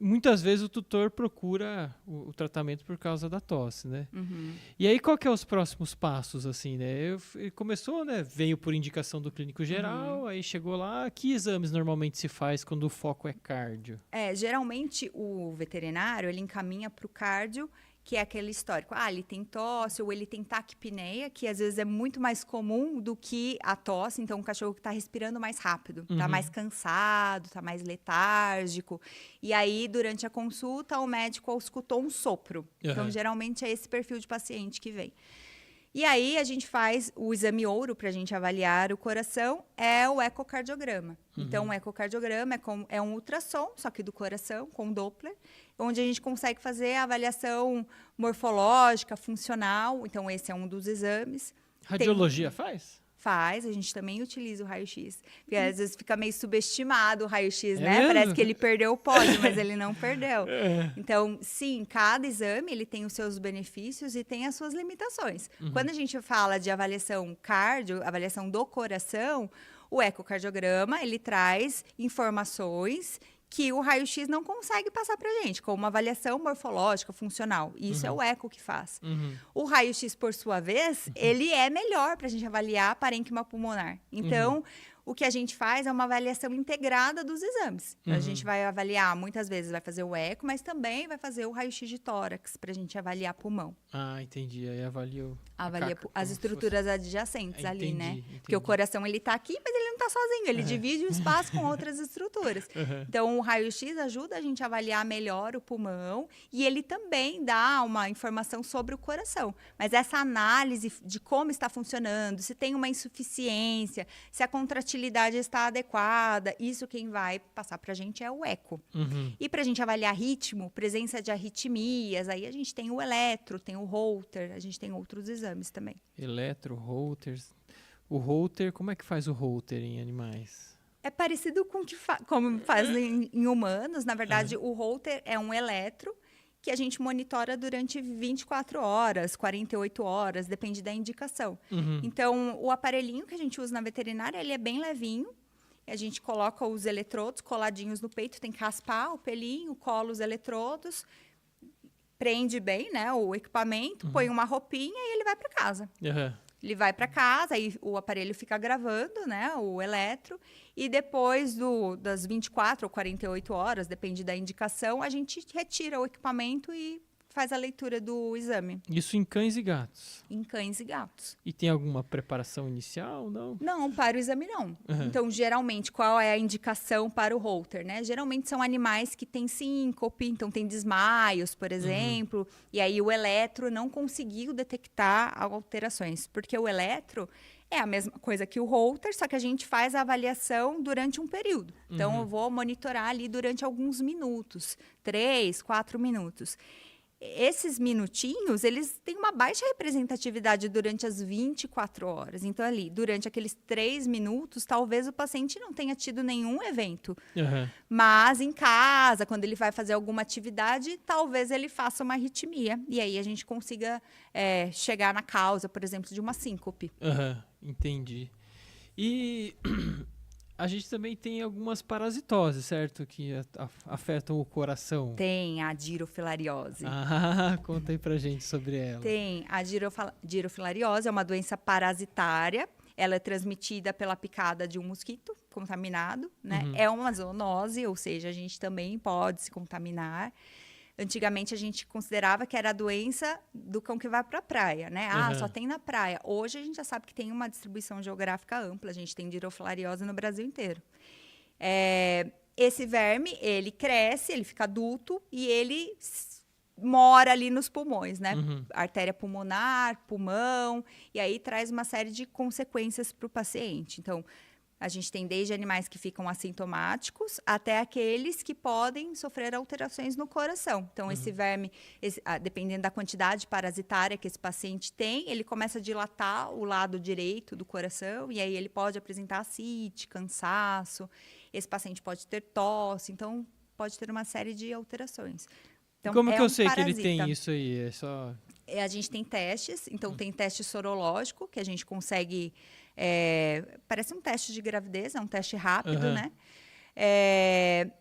Muitas vezes o tutor procura o tratamento por causa da tosse, né? E aí, qual que é os próximos passos, assim, né? Começou, né? Veio por indicação do clínico geral, aí chegou lá. Que exames normalmente se faz quando o foco é cardio? Geralmente o veterinário, ele encaminha para o cardio, que é aquele histórico. Ele tem tosse ou ele tem taquipneia, que às vezes é muito mais comum do que a tosse. Então, o cachorro que está respirando mais rápido, está mais cansado, está mais letárgico. E aí, durante a consulta, o médico auscultou um sopro. Então, geralmente, é esse perfil de paciente que vem. E aí, a gente faz o exame ouro para a gente avaliar o coração, é o ecocardiograma. Então, o ecocardiograma é um ultrassom, só que do coração, com Doppler, onde a gente consegue fazer a avaliação morfológica, funcional. Então, esse é um dos exames. Radiologia faz? Faz, a gente também utiliza o raio-x. Porque às vezes fica meio subestimado o raio-x, né? Mesmo? Parece que ele perdeu o pódio, mas ele não perdeu. Então, sim, cada exame ele tem os seus benefícios e tem as suas limitações. Quando a gente fala de avaliação cardio, avaliação do coração, o ecocardiograma, ele traz informações que o raio-x não consegue passar para a gente, como uma avaliação morfológica, funcional. Isso é o eco que faz. O raio-x, por sua vez, ele é melhor para a gente avaliar a parênquima pulmonar. Então, o que a gente faz é uma avaliação integrada dos exames. Então, a gente vai avaliar, muitas vezes vai fazer o eco, mas também vai fazer o raio-x de tórax, para a gente avaliar pulmão. Entendi. Aí avalia as estruturas adjacentes ali, né? Entendi. Porque o coração, ele tá aqui, mas ele não tá sozinho. Ele divide o espaço com outras estruturas. Então, o raio-x ajuda a gente a avaliar melhor o pulmão e ele também dá uma informação sobre o coração. Mas essa análise de como está funcionando, se tem uma insuficiência, se a contratilidade está adequada, isso quem vai passar pra gente é o eco. E pra gente avaliar ritmo, presença de arritmias, aí a gente tem o eletro, tem o Holter, a gente tem outros exames também. Eletro, Holters. O Holter, como é que faz o Holter em animais? É parecido com como faz em humanos. Na verdade, o Holter é um eletro que a gente monitora durante 24 horas, 48 horas, depende da indicação. Então, o aparelhinho que a gente usa na veterinária, ele é bem levinho. A gente coloca os eletrodos coladinhos no peito, tem que raspar o pelinho, cola os eletrodos, prende bem, né, o equipamento, põe uma roupinha e ele vai para casa. Ele vai para casa, aí o aparelho fica gravando, né, o eletro, E depois das 24 ou 48 horas, depende da indicação, a gente retira o equipamento e faz a leitura do exame. Isso em cães e gatos. Em cães e gatos. E tem alguma preparação inicial, não? Não, para o exame não. Uhum. Então, geralmente, qual é a indicação para o Holter, né? Geralmente são animais que têm síncope, então tem desmaios, por exemplo. E aí o eletro não conseguiu detectar alterações. Porque o eletro é a mesma coisa que o Holter, só que a gente faz a avaliação durante um período. Então, eu vou monitorar ali durante alguns minutos. 3, 4 minutos. Esses minutinhos, eles têm uma baixa representatividade durante as 24 horas. Então, ali, durante aqueles 3 minutos, talvez o paciente não tenha tido nenhum evento. Uhum. Mas, em casa, quando ele vai fazer alguma atividade, talvez ele faça uma arritmia. E aí, a gente consiga chegar na causa, por exemplo, de uma síncope. Entendi. E a gente também tem algumas parasitoses, certo? Que afetam o coração. Tem a dirofilariose. Conta aí pra gente sobre ela. Tem a dirofilariose, é uma doença parasitária. Ela é transmitida pela picada de um mosquito contaminado, né? É uma zoonose, ou seja, a gente também pode se contaminar. Antigamente, a gente considerava que era a doença do cão que vai para a praia, né? Só tem na praia. Hoje, a gente já sabe que tem uma distribuição geográfica ampla. A gente tem dirofilariose no Brasil inteiro. Esse verme, ele cresce, ele fica adulto e ele mora ali nos pulmões, né? Artéria pulmonar, pulmão. E aí, traz uma série de consequências para o paciente. Então, a gente tem desde animais que ficam assintomáticos até aqueles que podem sofrer alterações no coração. Então, esse verme, dependendo da quantidade parasitária que esse paciente tem, ele começa a dilatar o lado direito do coração e aí ele pode apresentar ascite, cansaço. Esse paciente pode ter tosse, então pode ter uma série de alterações. Então, como que eu sei parasita. que ele tem isso aí? É só... A gente tem testes, então tem teste sorológico, que a gente consegue... parece um teste de gravidez, é um teste rápido, né?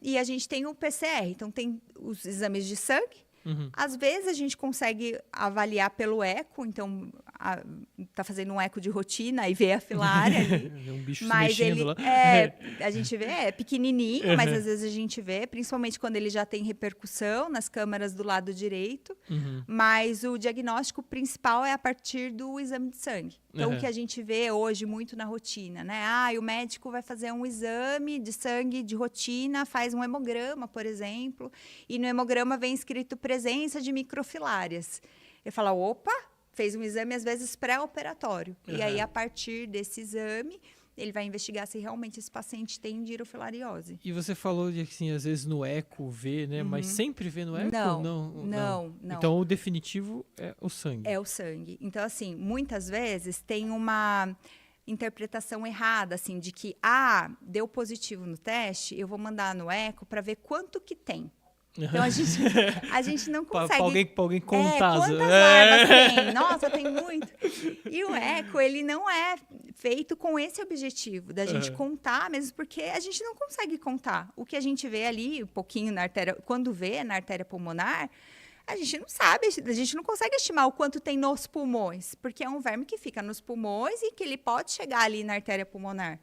E a gente tem o PCR, então tem os exames de sangue. Às vezes a gente consegue avaliar pelo eco, então tá fazendo um eco de rotina e vê a filária ali. Um bicho mas se mexendo lá. A gente vê, é pequenininho, mas às vezes a gente vê, principalmente quando ele já tem repercussão nas câmaras do lado direito. Mas o diagnóstico principal é a partir do exame de sangue. Então, o que a gente vê hoje muito na rotina, né? O médico vai fazer um exame de sangue de rotina, faz um hemograma, por exemplo, e no hemograma vem escrito presença de microfilárias. Eu falo, opa, fez um exame, às vezes, pré-operatório. E aí, a partir desse exame, ele vai investigar se realmente esse paciente tem dirofilariose. E você falou de, assim, às vezes no eco vê, né? Mas sempre vê no eco? Não. Então, o definitivo é o sangue. É o sangue. Então, assim, muitas vezes tem uma interpretação errada, assim, de que, deu positivo no teste, eu vou mandar no eco para ver quanto que tem. Então, a gente não consegue... Pra alguém contar. Quantas larvas tem? Nossa, tem muito. E o eco, ele não é feito com esse objetivo, da gente contar mesmo, porque a gente não consegue contar. O que a gente vê ali, um pouquinho na artéria... Quando vê na artéria pulmonar, a gente não sabe, a gente não consegue estimar o quanto tem nos pulmões, porque é um verme que fica nos pulmões e que ele pode chegar ali na artéria pulmonar.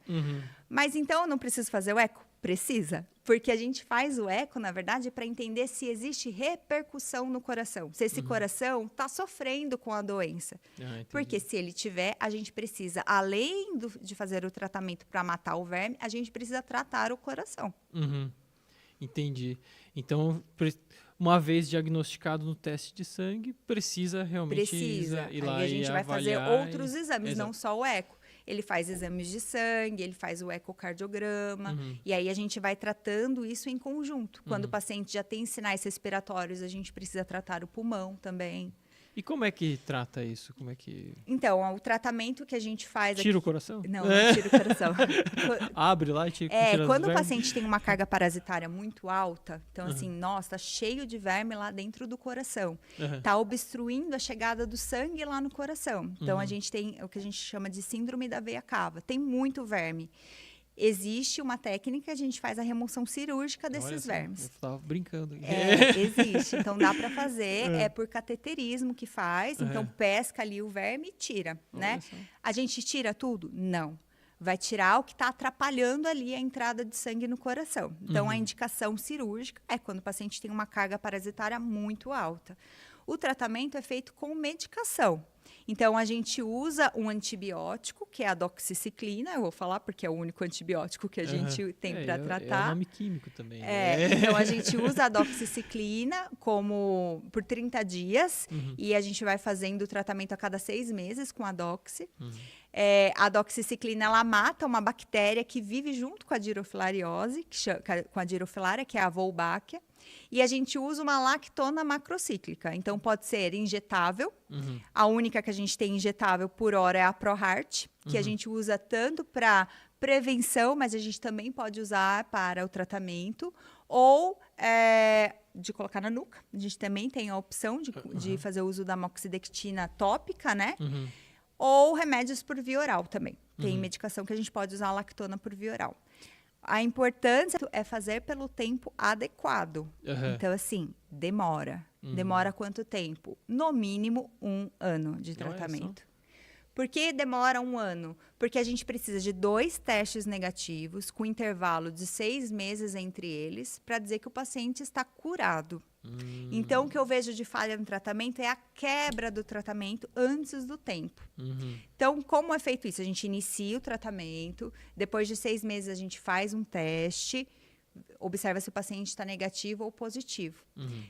Mas, então, eu não preciso fazer o eco? Precisa, porque a gente faz o eco, na verdade, para entender se existe repercussão no coração. Se esse coração está sofrendo com a doença. Porque se ele tiver, a gente precisa, além de fazer o tratamento para matar o verme, a gente precisa tratar o coração. Entendi. Então, uma vez diagnosticado no teste de sangue, precisa realmente ir lá Aí a gente vai fazer outros exames, Exato. não só o eco. Ele faz exames de sangue, ele faz o ecocardiograma, e aí a gente vai tratando isso em conjunto. Quando o paciente já tem sinais respiratórios, a gente precisa tratar o pulmão também. E como é que trata isso? Como é que... Então, o tratamento que a gente faz... Tira o coração? Não tira o coração. Abre lá e tira quando os o vermes? paciente tem uma carga parasitária muito alta, então assim, nossa, tá cheio de verme lá dentro do coração. Tá obstruindo a chegada do sangue lá no coração. Então, a gente tem o que a gente chama de síndrome da veia cava. Tem muito verme. Existe uma técnica que a gente faz a remoção cirúrgica desses vermes. Eu tava brincando. Existe. Então, dá para fazer. É por cateterismo que faz. Então, pesca ali o verme e tira, né? A gente tira tudo? Não. vai tirar o que está atrapalhando ali a entrada de sangue no coração. Então, a indicação cirúrgica é quando o paciente tem uma carga parasitária muito alta. O tratamento é feito com medicação. Então, a gente usa um antibiótico, que é a doxiciclina, eu vou falar porque é o único antibiótico que a gente tem para tratar. É nome químico também. Então, a gente usa a doxiciclina por 30 dias e a gente vai fazendo o tratamento a cada 6 meses com a doxi. A doxiciclina, ela mata uma bactéria que vive junto com a dirofilariose, com a dirofilária, que é a Wolbachia. E a gente usa uma lactona macrocíclica. Então, pode ser injetável. A única que a gente tem injetável por hora é a ProHeart, que a gente usa tanto para prevenção, mas a gente também pode usar para o tratamento. Ou de colocar na nuca. A gente também tem a opção de fazer o uso da moxidectina tópica, né? Ou remédios por via oral também. Tem medicação que a gente pode usar a lactona por via oral. A importância é fazer pelo tempo adequado. Então, assim, demora. Demora quanto tempo? No mínimo 1 ano de tratamento. Por que demora 1 ano? Porque a gente precisa de 2 testes negativos, com intervalo de 6 meses entre eles, para dizer que o paciente está curado. Então, o que eu vejo de falha no tratamento é a quebra do tratamento antes do tempo. Então, como é feito isso? A gente inicia o tratamento, depois de 6 meses a gente faz um teste, observa se o paciente está negativo ou positivo.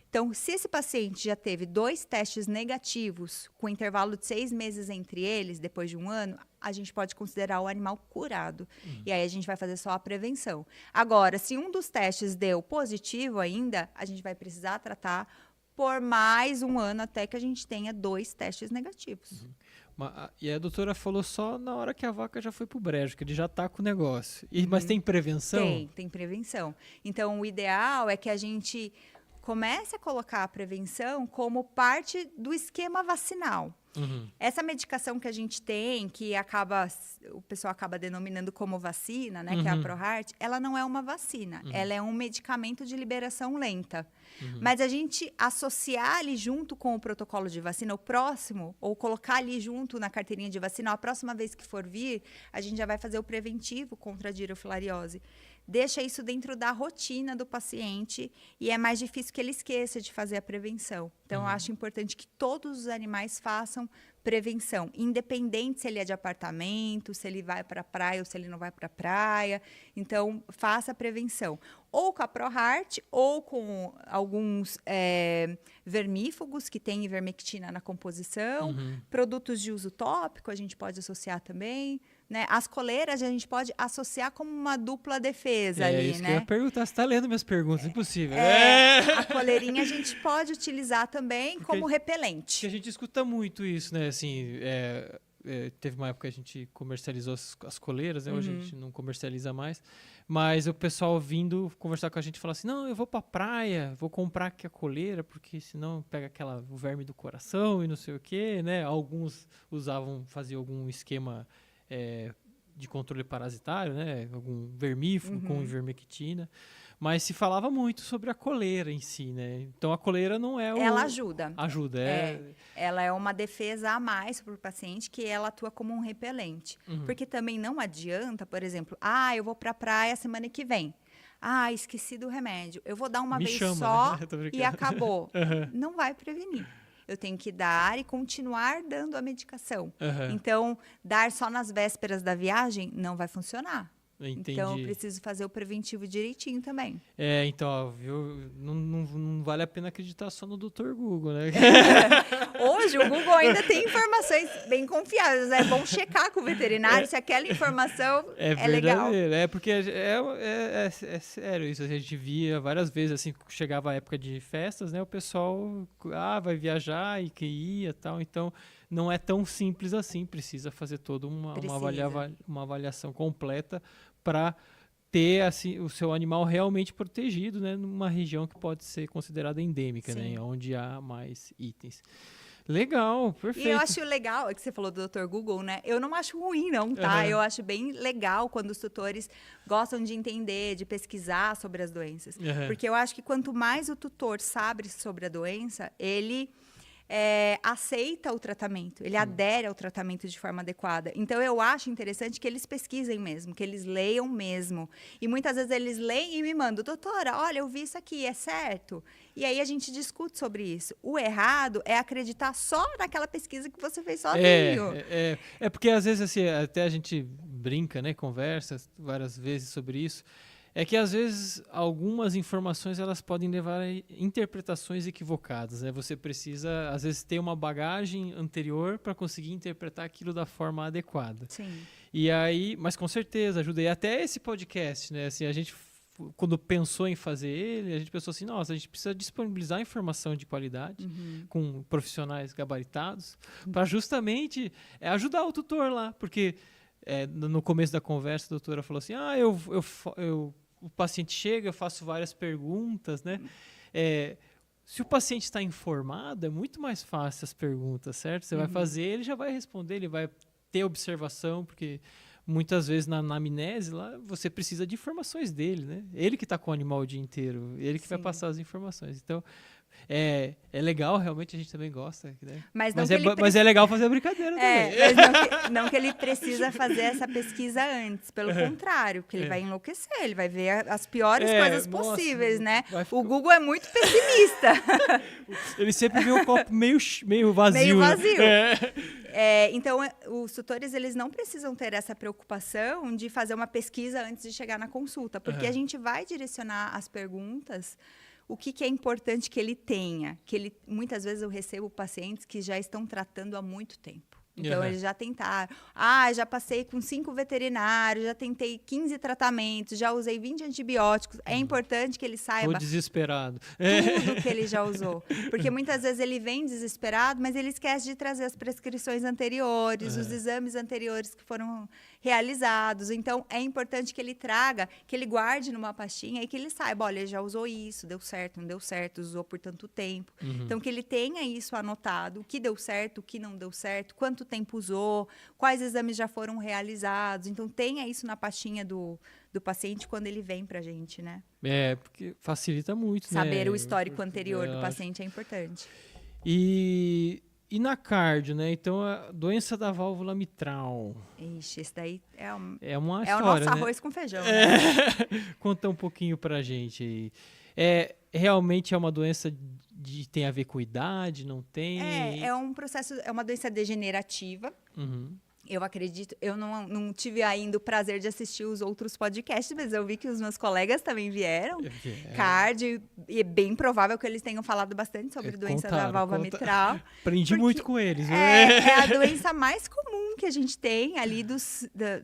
Então, se esse paciente já teve 2 testes negativos, com intervalo de 6 meses entre eles, depois de 1 ano, a gente pode considerar o animal curado. E aí a gente vai fazer só a prevenção. Agora, se um dos testes deu positivo ainda, a gente vai precisar tratar por mais 1 ano até que a gente tenha 2 testes negativos. E a doutora falou só na hora que a vaca já foi pro brejo, que ele já tá com o negócio. Mas tem prevenção? Tem prevenção. Então, o ideal é que a gente comece a colocar a prevenção como parte do esquema vacinal. Essa medicação que a gente tem, que o pessoal acaba denominando como vacina, né, que é a ProHeart, ela não é uma vacina, ela é um medicamento de liberação lenta. Mas a gente associar ali junto com o protocolo de vacina, o próximo, ou colocar ali junto na carteirinha de vacina, a próxima vez que for vir, a gente já vai fazer o preventivo contra a dirofilariose. Deixa isso dentro da rotina do paciente e é mais difícil que ele esqueça de fazer a prevenção. Então, eu acho importante que todos os animais façam prevenção, independente se ele é de apartamento, se ele vai para a praia ou se ele não vai para a praia. Então, faça a prevenção. Ou com a ProHeart, ou com alguns vermífugos que têm ivermectina na composição. Produtos de uso tópico a gente pode associar também. Né? As coleiras a gente pode associar como uma dupla defesa ali, isso né? Que eu ia perguntar, você está lendo minhas perguntas, impossível. A coleirinha a gente pode utilizar também como repelente. Porque a gente escuta muito isso, né? Assim, teve uma época que a gente comercializou as coleiras, né? Hoje a gente não comercializa mais. Mas o pessoal vindo conversar com a gente fala assim, não, eu vou pra praia, vou comprar aqui a coleira, porque senão pega o verme do coração e não sei o quê, né? Alguns faziam algum esquema de controle parasitário, né? Algum vermífugo com ivermectina. Mas se falava muito sobre a coleira em si, né? Então, a coleira não é Ela ajuda. Ajuda, Ela é uma defesa a mais para o paciente, que ela atua como um repelente. Porque também não adianta, por exemplo, eu vou para a praia semana que vem. Esqueci do remédio. Eu vou dar uma vez só, né? E acabou. Não vai prevenir. Eu tenho que dar e continuar dando a medicação. Então, dar só nas vésperas da viagem não vai funcionar. Entendi. Então, eu preciso fazer o preventivo direitinho também. Então, viu? Não vale a pena acreditar só no Dr. Google, né? Hoje, o Google ainda tem informações bem confiáveis. É bom checar com o veterinário se aquela informação é legal. Porque é sério isso. A gente via várias vezes, assim, chegava a época de festas, né? O pessoal, vai viajar e que ia e tal. Então, não é tão simples assim. Precisa fazer toda uma avaliação completa para ter assim, o seu animal realmente protegido, né, numa região que pode ser considerada endêmica, né, onde há mais itens. Legal, perfeito. E eu acho legal, que você falou do Dr. Google, né? Eu não acho ruim, não, tá? Eu acho bem legal quando os tutores gostam de entender, de pesquisar sobre as doenças. Porque eu acho que quanto mais o tutor sabe sobre a doença, ele aceita o tratamento, ele adere ao tratamento de forma adequada. Então, eu acho interessante que eles pesquisem mesmo, que eles leiam mesmo. E muitas vezes eles leem e me mandam, doutora, olha, eu vi isso aqui, é certo? E aí a gente discute sobre isso. O errado é acreditar só naquela pesquisa que você fez sozinho. É porque às vezes assim, até a gente brinca, né, conversa várias vezes sobre isso. É que, às vezes, algumas informações elas podem levar a interpretações equivocadas. Né? Você precisa, às vezes, ter uma bagagem anterior para conseguir interpretar aquilo da forma adequada. Sim. E aí, mas com certeza, ajuda. E até esse podcast, né? Assim, a gente, quando pensou em fazer ele, a gente pensou assim, nossa, a gente precisa disponibilizar informação de qualidade com profissionais gabaritados para justamente ajudar o tutor lá. Porque no começo da conversa, a doutora falou assim, o paciente chega, eu faço várias perguntas, né? Se o paciente está informado, é muito mais fácil as perguntas, certo? Você vai fazer, ele já vai responder, ele vai ter observação, porque muitas vezes na anamnese lá, você precisa de informações dele, né? Ele que está com o animal o dia inteiro, ele que vai passar as informações. Então, é legal, realmente a gente também gosta. Né? Mas é legal fazer a brincadeira também. Mas não que ele precisa fazer essa pesquisa antes, pelo contrário, porque ele vai enlouquecer, ele vai ver as piores coisas possíveis, né? O Google é muito pessimista. Ele sempre vê o copo meio vazio. Meio vazio. Então, os tutores, eles não precisam ter essa preocupação de fazer uma pesquisa antes de chegar na consulta, porque a gente vai direcionar as perguntas. O que é importante que ele tenha? Muitas vezes eu recebo pacientes que já estão tratando há muito tempo. Então, eles já tentaram. Já passei com 5 veterinários, já tentei 15 tratamentos, já usei 20 antibióticos. É importante que ele saiba... Tô desesperado. Tudo que ele já usou. Porque muitas vezes ele vem desesperado, mas ele esquece de trazer as prescrições anteriores, os exames anteriores que foram realizados. Então, é importante que ele traga, que ele guarde numa pastinha e que ele saiba, olha, ele já usou isso, deu certo, não deu certo, usou por tanto tempo. Então, que ele tenha isso anotado, o que deu certo, o que não deu certo, quanto tempo usou, quais exames já foram realizados. Então, tenha isso na pastinha do paciente quando ele vem pra gente, né? Porque facilita muito, Saber né? o histórico anterior do paciente é importante. E na cardio, né? Então, a doença da válvula mitral. Ixi, esse daí é uma história, o nosso né? arroz com feijão, né? Conta um pouquinho pra gente aí. Realmente é uma doença tem a ver com idade, não tem? É um processo, é uma doença degenerativa. Eu acredito, eu não tive ainda o prazer de assistir os outros podcasts, mas eu vi que os meus colegas também vieram. Cardio, e é bem provável que eles tenham falado bastante sobre doença da válvula mitral. Aprendi muito com eles. É a doença mais comum que a gente tem ali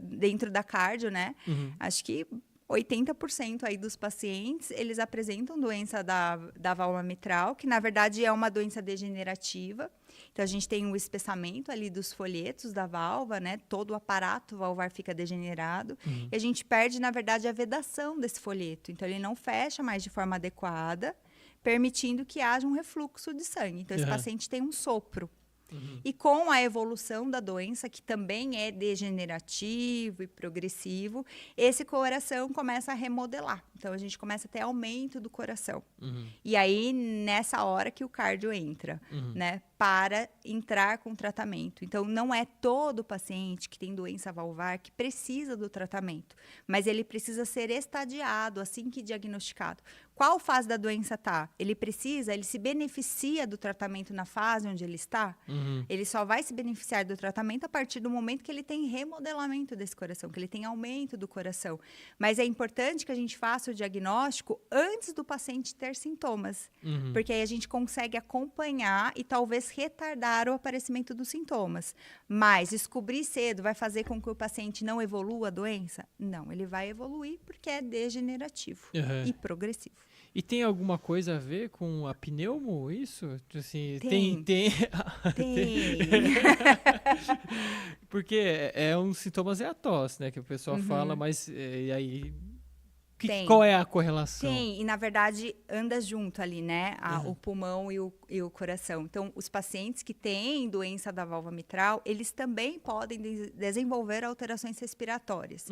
dentro da cardio, né? Acho que 80% aí dos pacientes, eles apresentam doença da válvula mitral, que na verdade é uma doença degenerativa. Então, a gente tem um espessamento ali dos folhetos da válvula, né? Todo o aparato valvar fica degenerado. E a gente perde, na verdade, a vedação desse folheto. Então, ele não fecha mais de forma adequada, permitindo que haja um refluxo de sangue. Então, esse paciente tem um sopro. E com a evolução da doença, que também é degenerativo e progressivo, esse coração começa a remodelar. Então, a gente começa a ter aumento do coração. E aí, nessa hora que o cardio entra, né? Para entrar com tratamento. Então, não é todo paciente que tem doença valvar que precisa do tratamento, mas ele precisa ser estadiado assim que diagnosticado. Qual fase da doença está? Ele se beneficia do tratamento na fase onde ele está? Ele só vai se beneficiar do tratamento a partir do momento que ele tem remodelamento desse coração, que ele tem aumento do coração. Mas é importante que a gente faça o diagnóstico antes do paciente ter sintomas, porque aí a gente consegue acompanhar e talvez retardar o aparecimento dos sintomas. Mas descobrir cedo vai fazer com que o paciente não evolua a doença? Não, ele vai evoluir porque é degenerativo e progressivo. E tem alguma coisa a ver com a pneumo, isso? Assim, tem. Porque um sintomas é a tosse, né? Que o pessoal fala, mas e aí... Qual é a correlação? Tem, e na verdade anda junto ali, né? O pulmão e o coração. Então, os pacientes que têm doença da válvula mitral, eles também podem desenvolver alterações respiratórias.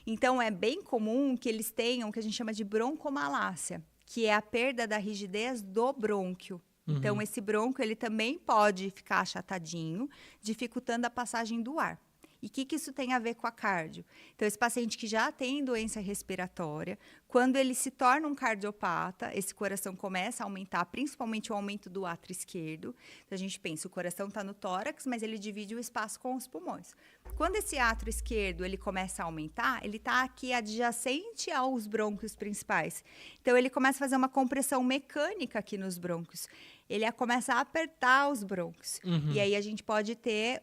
Então, é bem comum que eles tenham o que a gente chama de broncomalácia, que é a perda da rigidez do brônquio. Então, esse bronco, ele também pode ficar achatadinho, dificultando a passagem do ar. E o que isso tem a ver com a cardio? Então, esse paciente que já tem doença respiratória, quando ele se torna um cardiopata, esse coração começa a aumentar, principalmente o aumento do átrio esquerdo. Então, a gente pensa, o coração está no tórax, mas ele divide o espaço com os pulmões. Quando esse átrio esquerdo ele começa a aumentar, ele está aqui adjacente aos brônquios principais. Então, ele começa a fazer uma compressão mecânica aqui nos brônquios. Ele começa a apertar os brônquios. E aí, a gente pode ter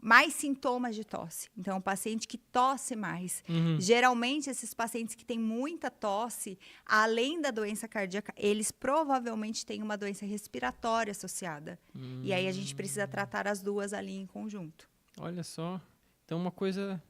mais sintomas de tosse. Então, um paciente que tosse mais. Geralmente, esses pacientes que têm muita tosse, além da doença cardíaca, eles provavelmente têm uma doença respiratória associada. E aí, a gente precisa tratar as duas ali em conjunto. Olha só. Então, uma coisa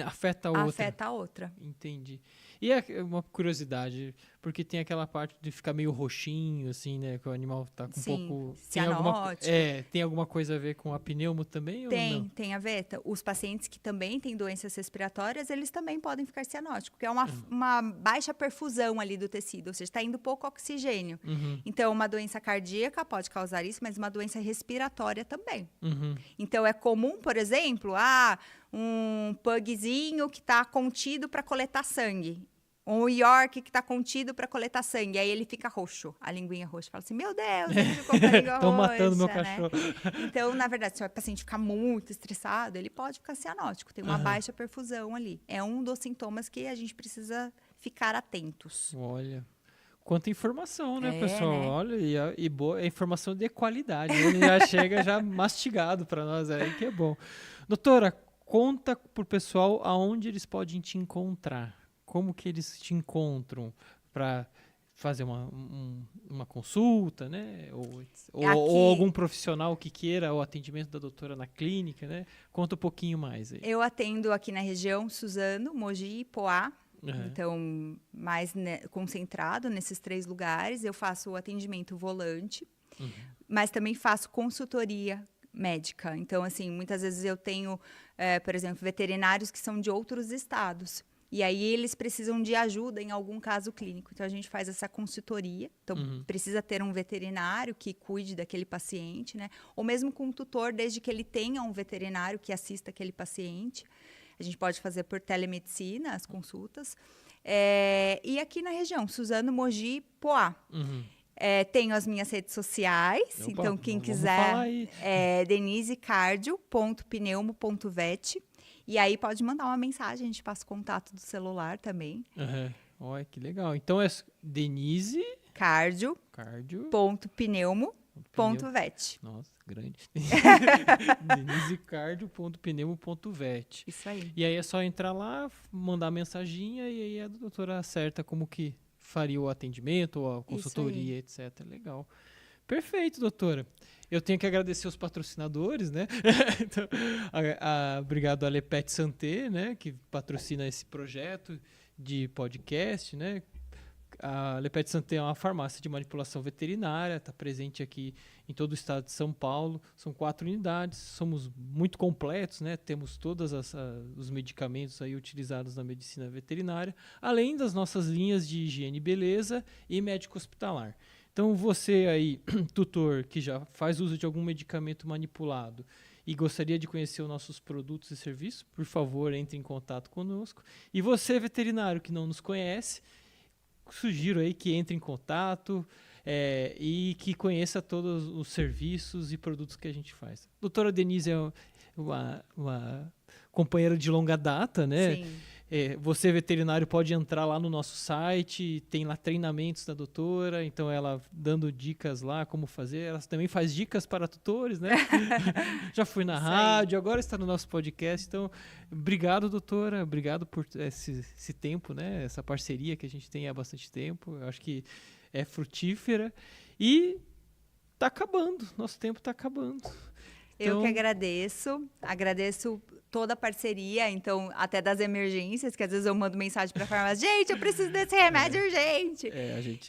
afeta a outra. Afeta a outra. Entendi. E é uma curiosidade, porque tem aquela parte de ficar meio roxinho, assim, né? Que o animal tá com um pouco... cianótico. Tem alguma coisa a ver com a pneumo também? Tem, ou não? tem a ver. Os pacientes que também têm doenças respiratórias, eles também podem ficar cianóticos, porque é uma baixa perfusão ali do tecido, ou seja, está indo pouco oxigênio. Então, uma doença cardíaca pode causar isso, mas uma doença respiratória também. Então, é comum, por exemplo, um pugzinho que está contido para coletar sangue. Um York que está contido para coletar sangue. Aí ele fica roxo, a linguinha roxa. Fala assim, meu Deus, ele ficou com a língua roxa. Estão matando meu né? cachorro. Então, na verdade, se o paciente ficar muito estressado, ele pode ficar cianótico. Tem uma baixa perfusão ali. É um dos sintomas que a gente precisa ficar atentos. Olha, quanta informação, né, É, pessoal? né? Olha, e boa, é informação de qualidade. Ele já chega já mastigado para nós aí, que é bom. Doutora, conta pro pessoal aonde eles podem te encontrar. Como que eles te encontram para fazer uma consulta, né? Ou algum profissional que queira o atendimento da doutora na clínica, né? Conta um pouquinho mais aí. Eu atendo aqui na região Suzano, Mogi e Poá. Então, mais concentrado nesses 3 lugares. Eu faço o atendimento volante, mas também faço consultoria médica. Então, assim, muitas vezes eu tenho, por exemplo, veterinários que são de outros estados. E aí eles precisam de ajuda em algum caso clínico. Então, a gente faz essa consultoria. Então, precisa ter um veterinário que cuide daquele paciente, né? Ou mesmo com um tutor, desde que ele tenha um veterinário que assista aquele paciente. A gente pode fazer por telemedicina as consultas. E aqui na região, Suzano, Mogi, Poá. Tenho as minhas redes sociais. Opa, então, quem vamos quiser, falar aí. denisecardio.pneumo.vet. E aí pode mandar uma mensagem, a gente passa o contato do celular também. Olha, que legal. Então é Denise... Cardio.pneumo.vet. Nossa, grande. denisecardio.pneumo.vet. Isso aí. E aí é só entrar lá, mandar mensaginha e aí a doutora acerta como que faria o atendimento, ou a consultoria, etc. Legal. Perfeito, doutora. Eu tenho que agradecer os patrocinadores, né? Então, obrigado a Le Pet Santé, né? Que patrocina esse projeto de podcast, né? A Le Pet Santé é uma farmácia de manipulação veterinária, está presente aqui em todo o estado de São Paulo. São 4 unidades, somos muito completos, né? Temos todos os medicamentos aí utilizados na medicina veterinária, além das nossas linhas de higiene e beleza e médico hospitalar. Então, você aí, tutor, que já faz uso de algum medicamento manipulado e gostaria de conhecer os nossos produtos e serviços, por favor, entre em contato conosco. E você, veterinário, que não nos conhece, sugiro aí que entre em contato e que conheça todos os serviços e produtos que a gente faz. A doutora Denise é uma companheira de longa data, né? Sim. Você, veterinário, pode entrar lá no nosso site, tem lá treinamentos da doutora, então ela dando dicas lá como fazer. Ela também faz dicas para tutores, né? Já fui na rádio, agora está no nosso podcast. Então, obrigado, doutora, obrigado por esse tempo, né? Essa parceria que a gente tem há bastante tempo. Eu acho que é frutífera e está acabando, nosso tempo está acabando. Eu que agradeço toda a parceria, então, até das emergências, que às vezes eu mando mensagem para a farmácia, gente, eu preciso desse remédio urgente.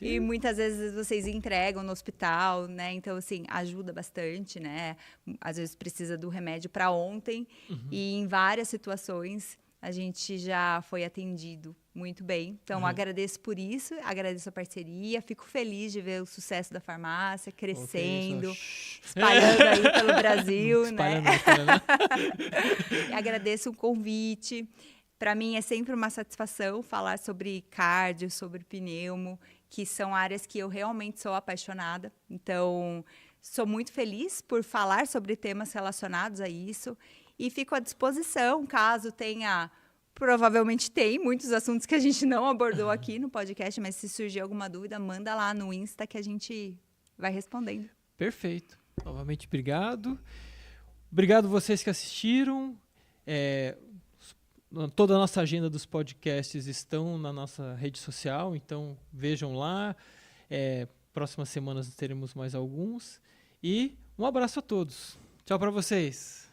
E muitas vezes vocês entregam no hospital, né? Então, assim, ajuda bastante, né? Às vezes precisa do remédio para ontem e em várias situações a gente já foi atendido muito bem. Então, agradeço por isso, agradeço a parceria, fico feliz de ver o sucesso da farmácia crescendo, espalhando aí pelo Brasil, né? E agradeço o convite. Para mim é sempre uma satisfação falar sobre cardio, sobre pneumo, que são áreas que eu realmente sou apaixonada. Então, sou muito feliz por falar sobre temas relacionados a isso e fico à disposição, caso tenha, provavelmente tem muitos assuntos que a gente não abordou aqui no podcast, mas se surgir alguma dúvida, manda lá no Insta que a gente vai respondendo. Perfeito. Novamente, obrigado. Obrigado vocês que assistiram. Toda a nossa agenda dos podcasts estão na nossa rede social, então vejam lá. Próximas semanas teremos mais alguns. E um abraço a todos. Tchau para vocês.